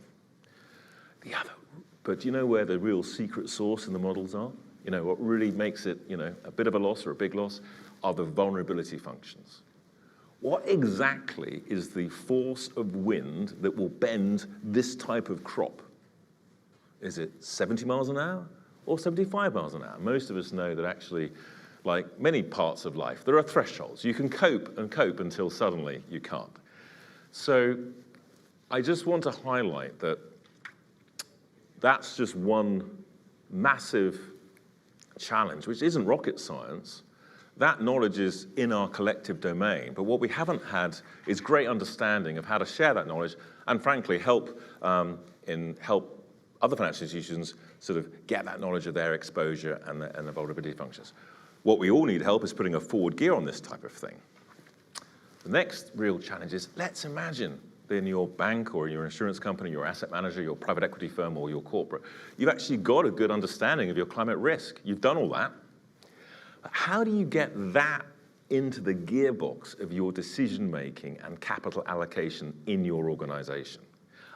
But do you know where the real secret sauce in the models are? What really makes it, a bit of a loss or a big loss are the vulnerability functions. What exactly is the force of wind that will bend this type of crop? Is it 70 miles an hour or 75 miles an hour? Most of us know that actually, like many parts of life, there are thresholds. You can cope and cope until suddenly you can't. So I just want to highlight that that's just one massive challenge, which isn't rocket science. That knowledge is in our collective domain, but what we haven't had is great understanding of how to share that knowledge and frankly help other financial institutions sort of get that knowledge of their exposure and the vulnerability functions. What we all need help is putting a forward gear on this type of thing. The next real challenge is, let's imagine that in your bank or your insurance company, your asset manager, your private equity firm or your corporate, you've actually got a good understanding of your climate risk. You've done all that. But how do you get that into the gearbox of your decision-making and capital allocation in your organization?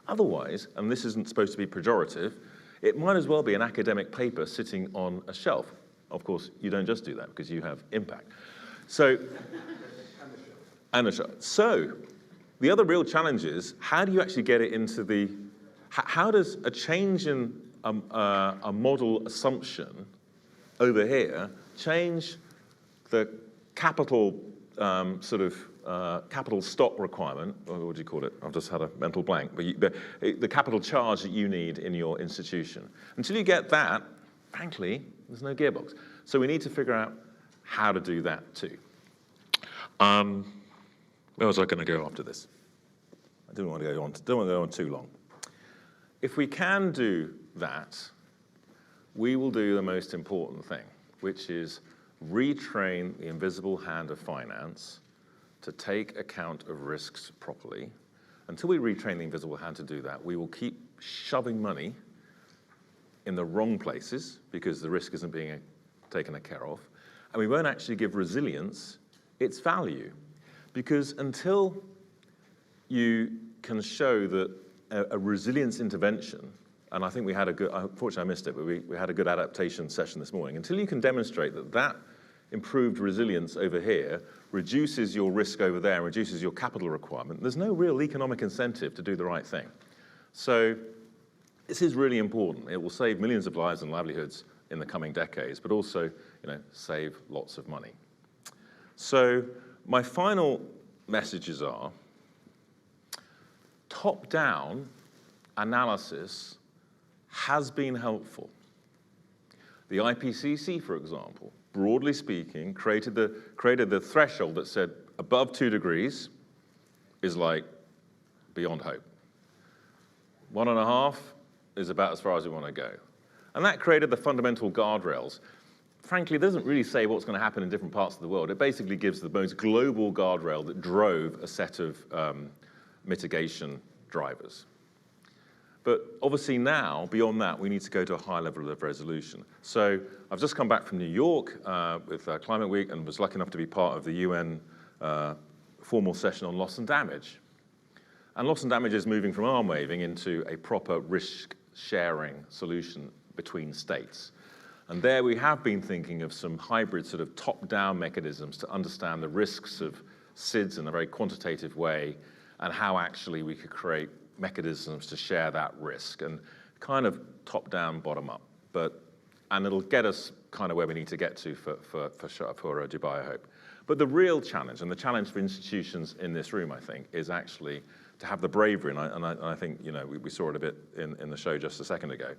Otherwise, and this isn't supposed to be pejorative, it might as well be an academic paper sitting on a shelf. Of course, you don't just do that because you have impact. So, and a shelf. So, the other real challenge is, how do you actually get it into how does a change in a model assumption over here change the capital capital stock requirement, or what do you call it? I've just had a mental blank, but the capital charge that you need in your institution. Until you get that, frankly, there's no gearbox. So we need to figure out how to do that too. Where was I going to go after this? I don't want to go on too long. If we can do that, we will do the most important thing, which is retrain the invisible hand of finance to take account of risks properly. Until we retrain the invisible hand to do that, we will keep shoving money in the wrong places because the risk isn't being taken care of, and we won't actually give resilience its value. Because until you can show that a resilience intervention, and I think we had a good, unfortunately I missed it, but we had a good adaptation session this morning. Until you can demonstrate that improved resilience over here reduces your risk over there and reduces your capital requirement, there's no real economic incentive to do the right thing. So this is really important. It will save millions of lives and livelihoods in the coming decades, but also, save lots of money. So my final messages are, top-down analysis has been helpful. The IPCC, for example, broadly speaking, created the threshold that said above 2 degrees is like beyond hope. 1.5 is about as far as we want to go. And that created the fundamental guardrails. Frankly, it doesn't really say what's going to happen in different parts of the world. It basically gives the most global guardrail that drove a set of mitigation drivers. But obviously now, beyond that, we need to go to a high level of resolution. So I've just come back from New York with Climate Week and was lucky enough to be part of the UN formal session on loss and damage. And loss and damage is moving from arm waving into a proper risk-sharing solution between states. And there we have been thinking of some hybrid sort of top-down mechanisms to understand the risks of SIDS in a very quantitative way and how actually we could create mechanisms to share that risk, and kind of top-down, bottom-up. And it'll get us kind of where we need to get to for Dubai, I hope. But the real challenge, and the challenge for institutions in this room, I think, is actually to have the bravery, and I think, you know, we saw it a bit in the show just a second ago,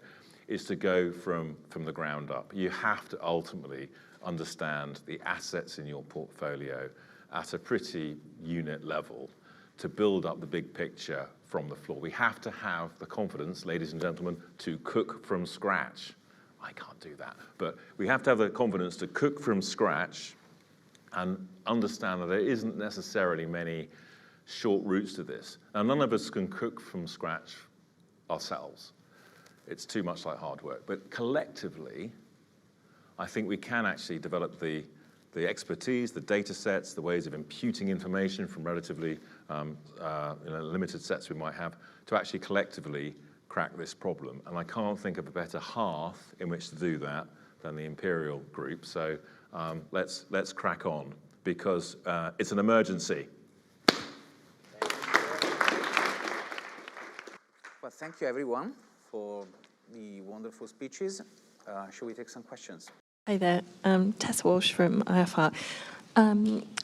is to go from the ground up. You have to ultimately understand the assets in your portfolio at a pretty unit level to build up the big picture from the floor. We have to have the confidence, ladies and gentlemen, to cook from scratch. I can't do that, but we have to have the confidence to cook from scratch and understand that there isn't necessarily many short routes to this. Now, none of us can cook from scratch ourselves. It's too much like hard work. But collectively, I think we can actually develop the expertise, the data sets, the ways of imputing information from relatively limited sets we might have to actually collectively crack this problem. And I can't think of a better hearth in which to do that than the Imperial group. So let's crack on, because it's an emergency. Well, thank you everyone for the wonderful speeches. Shall we take some questions? Hi there, Tessa Walsh from IFR.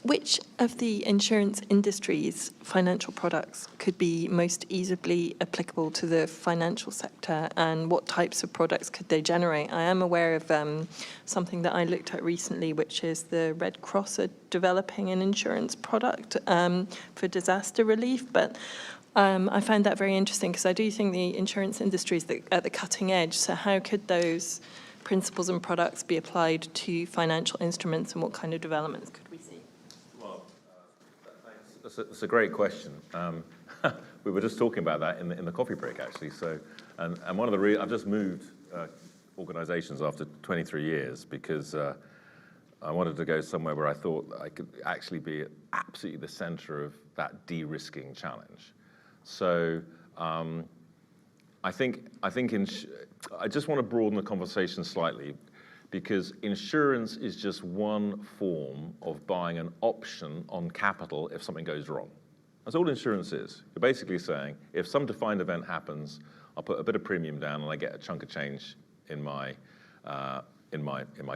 Which of the insurance industry's financial products could be most easily applicable to the financial sector, and what types of products could they generate? I am aware of something that I looked at recently, which is the Red Cross are developing an insurance product for disaster relief, but I find that very interesting because I do think the insurance industry is at the cutting edge. So how could those principles and products be applied to financial instruments, and what kind of developments could we see? Well, that's a great question. We were just talking about that in the coffee break, actually. So, and one of the I've just moved organisations after 23 years because I wanted to go somewhere where I thought I could actually be absolutely the centre of that de-risking challenge. So I think I just want to broaden the conversation slightly, because insurance is just one form of buying an option on capital if something goes wrong. That's all insurance is. You're basically saying, if some defined event happens, I'll put a bit of premium down and I get a chunk of change in my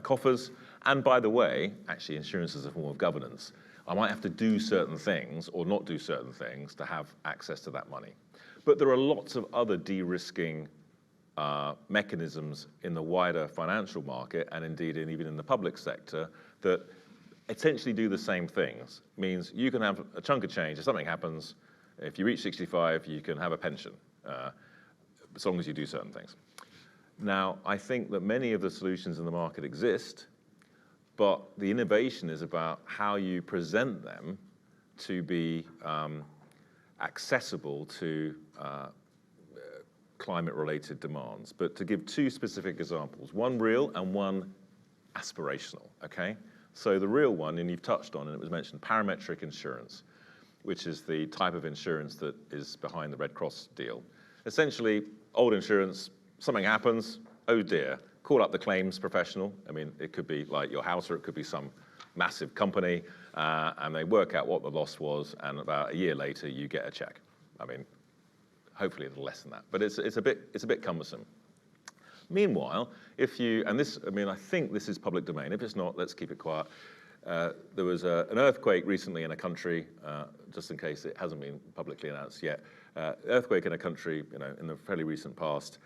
coffers. And by the way, actually insurance is a form of governance. I might have to do certain things or not do certain things to have access to that money. But there are lots of other de-risking mechanisms in the wider financial market, and indeed even in the public sector, that essentially do the same things. It means you can have a chunk of change. If something happens, if you reach 65, you can have a pension, as long as you do certain things. Now, I think that many of the solutions in the market exist, but the innovation is about how you present them to be accessible to climate-related demands. But to give two specific examples, one real and one aspirational, okay? So the real one, and you've touched on, and it was mentioned, parametric insurance, which is the type of insurance that is behind the Red Cross deal. Essentially, old insurance, something happens, oh dear, call up the claims professional. I mean, it could be like your house, or it could be some massive company, and they work out what the loss was, and about a year later, you get a check. I mean, hopefully a little less than that, but it's a bit cumbersome. Meanwhile, if you, and this, I mean, I think this is public domain. If it's not, let's keep it quiet. There was an earthquake recently in a country, just in case it hasn't been publicly announced yet. Earthquake in a country, you know, in the fairly recent past,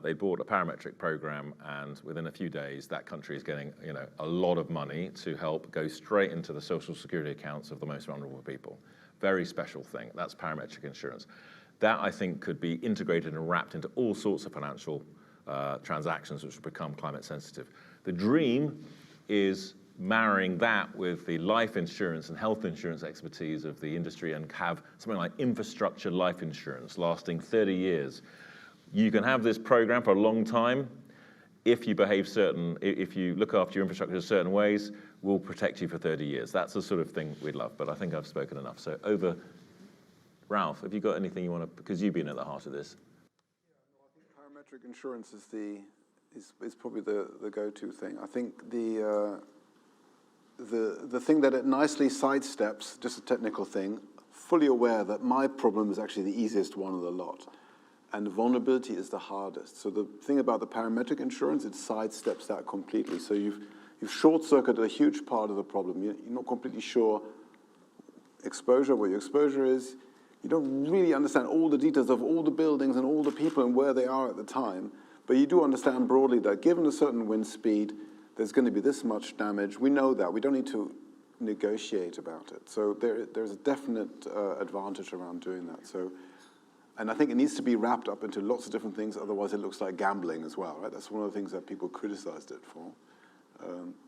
They bought a parametric program, and within a few days, that country is getting, a lot of money to help go straight into the social security accounts of the most vulnerable people. Very special thing. That's parametric insurance. That, I think, could be integrated and wrapped into all sorts of financial transactions which will become climate sensitive. The dream is marrying that with the life insurance and health insurance expertise of the industry and have something like infrastructure life insurance lasting 30 years. You can have this program for a long time. If you if you look after your infrastructure in certain ways, we'll protect you for 30 years. That's the sort of thing we'd love, but I think I've spoken enough. So over, Ralf, have you got anything you want to, because you've been at the heart of this? I think parametric insurance is probably the go-to thing. I think the thing that it nicely sidesteps, just a technical thing, fully aware that my problem is actually the easiest one of the lot. And vulnerability is the hardest. So the thing about the parametric insurance, it sidesteps that completely. So you've short-circuited a huge part of the problem. You're not completely sure exposure, what your exposure is. You don't really understand all the details of all the buildings and all the people and where they are at the time. But you do understand broadly that given a certain wind speed, there's going to be this much damage. We know that. We don't need to negotiate about it. So there's a definite advantage around doing that. And I think it needs to be wrapped up into lots of different things, otherwise it looks like gambling as well, right? That's one of the things that people criticized it for.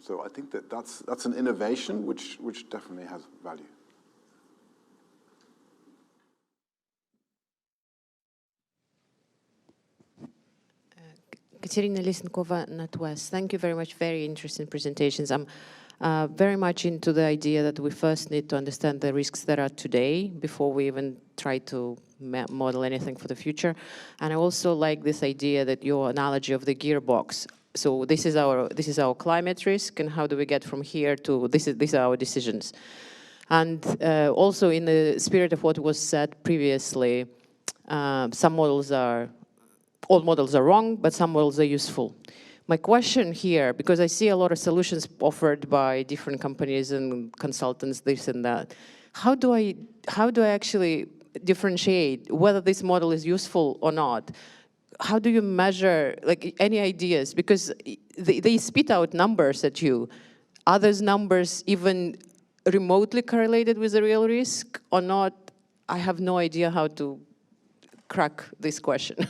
So I think that's an innovation which definitely has value. Katerina Lisenkova, NatWest. Thank you very much. Very interesting presentations. I'm very much into the idea that we first need to understand the risks that are today before we even try to model anything for the future. And I also like this idea that your analogy of the gearbox. So this is our climate risk, and how do we get from here to these are our decisions. And also in the spirit of what was said previously, all models are wrong, but some models are useful. My question here, because I see a lot of solutions offered by different companies and consultants, this and that, how do I actually differentiate whether this model is useful or not? How do you measure, like, any ideas? Because they spit out numbers at you. Are those numbers even remotely correlated with the real risk or not? I have no idea how to crack this question.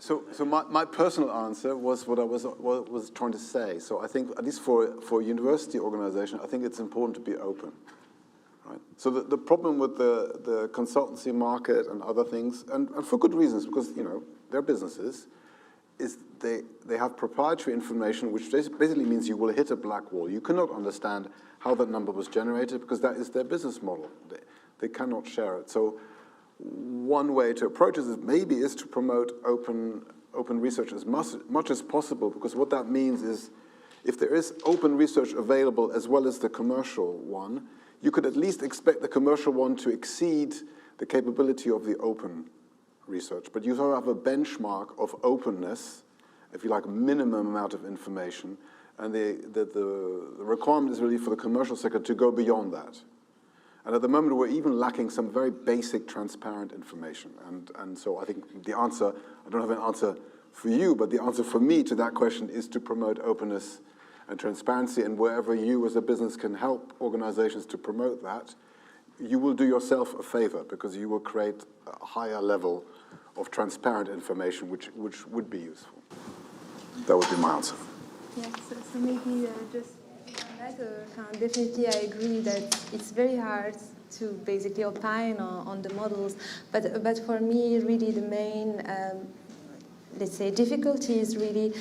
So my personal answer was what I was trying to say. So I think, at least for a university organization, I think it's important to be open. Right? So the problem with the consultancy market and other things, and for good reasons, because they're businesses, is they have proprietary information, which basically means you will hit a black wall. You cannot understand how that number was generated because that is their business model. They cannot share it. So one way to approach this maybe is to promote open research as much as possible, because what that means is if there is open research available as well as the commercial one, you could at least expect the commercial one to exceed the capability of the open research. But you have a benchmark of openness, if you like, a minimum amount of information, and the requirement is really for the commercial sector to go beyond that. And at the moment, we're even lacking some very basic, transparent information. And so I think the answer, I don't have an answer for you, but the answer for me to that question is to promote openness and transparency. And wherever you as a business can help organizations to promote that, you will do yourself a favor, because you will create a higher level of transparent information, which would be useful. That would be my answer. Yeah, so maybe just on that, definitely I agree that it's very hard to basically opine on the models, but for me, really the main, let's say, difficulty is really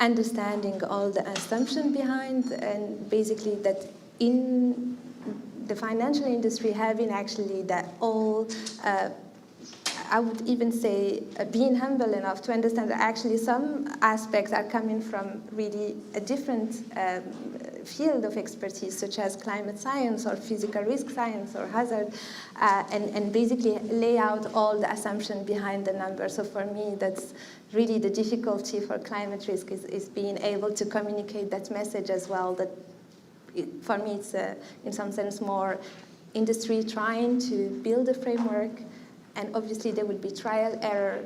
understanding all the assumption behind, and basically that in the financial industry having actually that all, I would even say being humble enough to understand that actually some aspects are coming from really a different field of expertise, such as climate science or physical risk science or hazard, and basically lay out all the assumption behind the number. So for me, that's really the difficulty for climate risk is being able to communicate that message as well, that for me, it's in some sense more industry trying to build a framework, and obviously there will be trial error,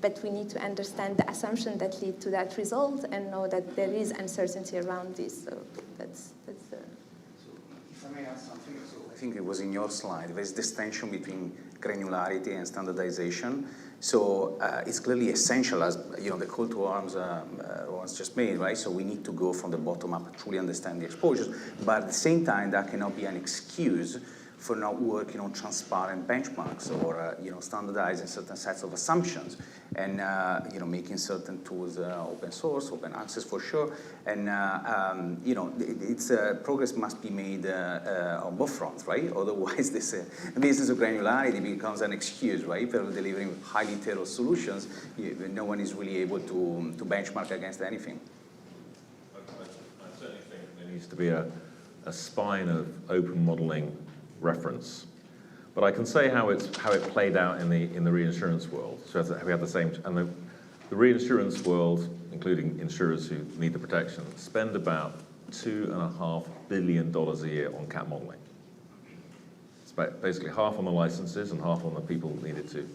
but we need to understand the assumption that lead to that result and know that there is uncertainty around this. So that's If I may add something, so I think it was in your slide, there's this tension between granularity and standardization. So it's clearly essential, as the call to arms was just made, right? So we need to go from the bottom up and truly understand the exposures, but at the same time, that cannot be an excuse for not working on transparent benchmarks or standardizing certain sets of assumptions and making certain tools open source, open access for sure. And progress must be made on both fronts, right? Otherwise, this business of granularity becomes an excuse, right? For delivering highly tailored solutions, no one is really able to benchmark against anything. I certainly think there needs to be a spine of open modeling reference, but I can say how it played out in the reinsurance world. So we have the same, and the reinsurance world, including insurers who need the protection, spend about $2.5 billion a year on cat modeling. It's basically half on the licenses and half on the people who needed to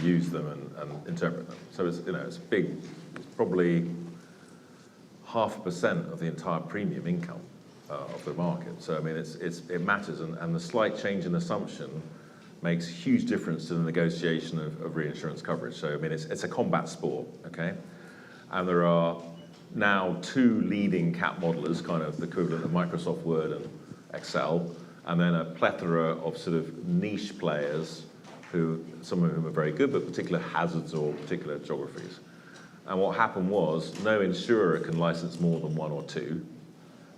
use them and interpret them. So it's big. It's probably 0.5% of the entire premium income of the market. So I mean, it matters, and the slight change in assumption makes huge difference to the negotiation of reinsurance coverage. So I mean, it's a combat sport, okay? And there are now 2 leading cat modelers, kind of the equivalent of Microsoft Word and Excel, and then a plethora of sort of niche players who, some of whom are very good, but particular hazards or particular geographies. And what happened was, no insurer can license more than 1 or 2,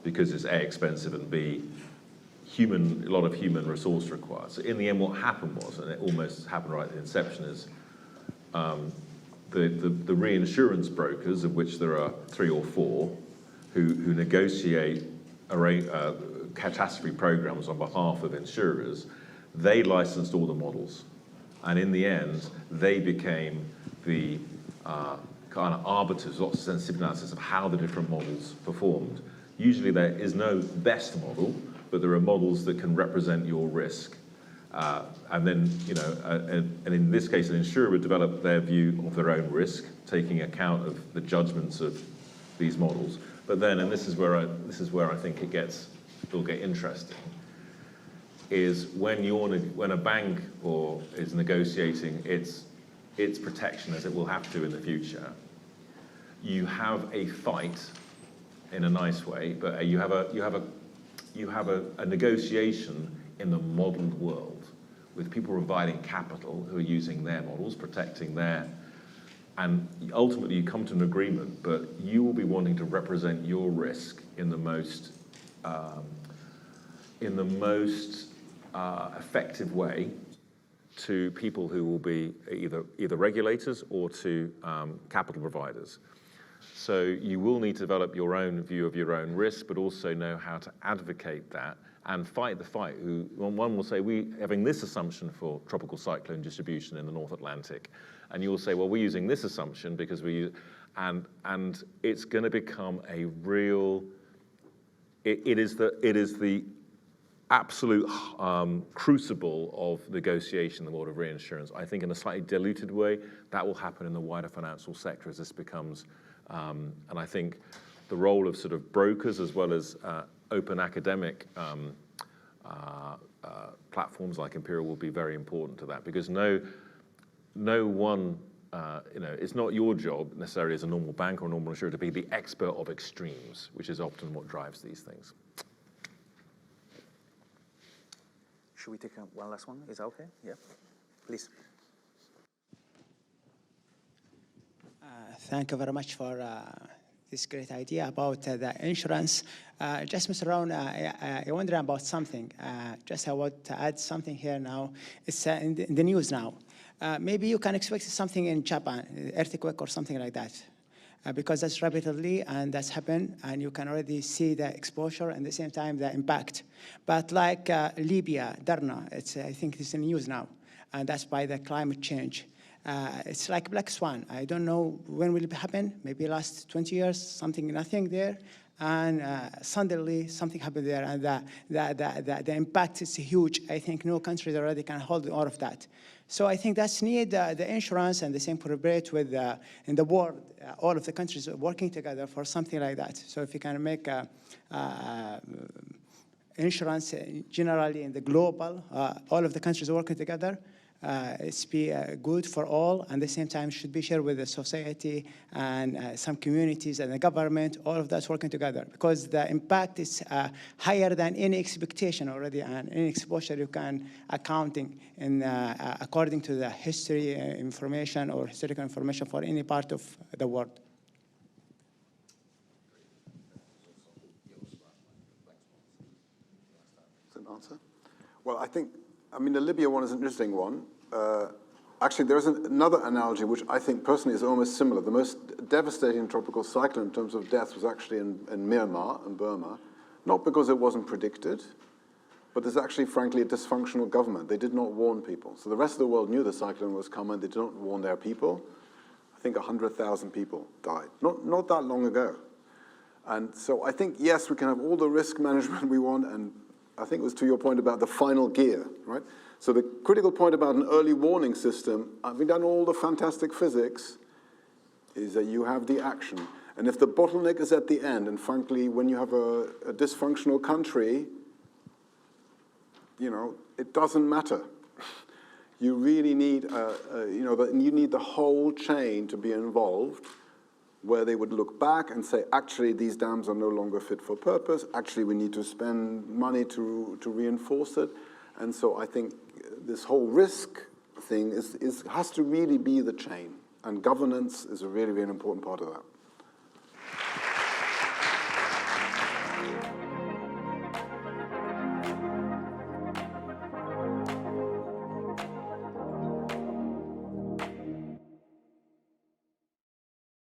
because it's A, expensive, and B, a lot of human resource required. So in the end, what happened was, and it almost happened right at the inception, is the reinsurance brokers, of which there are 3 or 4, who negotiate catastrophe programs on behalf of insurers, they licensed all the models. And in the end, they became the kind of arbiters, lots of sensitivity analysis of how the different models performed. Usually there is no best model, but there are models that can represent your risk. And then, and in this case, an insurer would develop their view of their own risk, taking account of the judgments of these models. But then, and this is where I think it'll get interesting, is when a bank is negotiating its protection, as it will have to in the future, you have a fight in a nice way, but you have a negotiation in the modeled world with people providing capital who are using their models, protecting and ultimately you come to an agreement, but you will be wanting to represent your risk in the most effective way to people who will be either regulators or to capital providers. So you will need to develop your own view of your own risk, but also know how to advocate that and fight the fight. One will say, we're having this assumption for tropical cyclone distribution in the North Atlantic. And you will say, well, we're using this assumption because and it's going to become a real, it is the absolute crucible of negotiation in the world of reinsurance. I think in a slightly diluted way, that will happen in the wider financial sector as this becomes, and I think the role of sort of brokers as well as open academic platforms like Imperial will be very important to that, because no one, it's not your job necessarily as a normal bank or a normal insurer to be the expert of extremes, which is often what drives these things. Should we take one last one? Is that okay? Yeah, please. Thank you very much for this great idea about the insurance. Just, Mr. Rowan, I wonder about something. I want to add something here now. It's in the news now. Maybe you can expect something in Japan, earthquake or something like that. Because that's rapidly and that's happened, and you can already see the exposure and at the same time the impact. But like Libya, Darna, I think it's in the news now, and that's by the climate change. It's like black swan. I don't know when will it happen, maybe last 20 years, nothing there, and suddenly something happened there, and the impact is huge. I think no countries already can hold all of that. So I think that's need the insurance and the same collaborate with in the world, all of the countries working together for something like that. So if you can make insurance generally in the global, all of the countries working together, it's be good for all, and at the same time should be shared with the society and some communities and the government, all of that's working together, because the impact is higher than any expectation already, and any exposure you can accounting in according to the history information or historical information for any part of the world. Answer? Well, I mean, the Libya one is an interesting one. Actually, there is another analogy which I think personally is almost similar. The most devastating tropical cyclone in terms of deaths was actually in Myanmar and Burma, not because it wasn't predicted, but there's actually, frankly, a dysfunctional government. They did not warn people. So the rest of the world knew the cyclone was coming. They did not warn their people. I think 100,000 people died, not that long ago. And so I think, yes, we can have all the risk management we want, and I think it was to your point about the final gear, right? So the critical point about an early warning system, having done all the fantastic physics, is that you have the action. And if the bottleneck is at the end, and frankly, when you have a dysfunctional country, you know, it doesn't matter. You really need, you need the whole chain to be involved, where they would look back and say, actually, these dams are no longer fit for purpose. Actually, we need to spend money to reinforce it. And so I think this whole risk thing has to really be the chain. And governance is a really, really important part of that.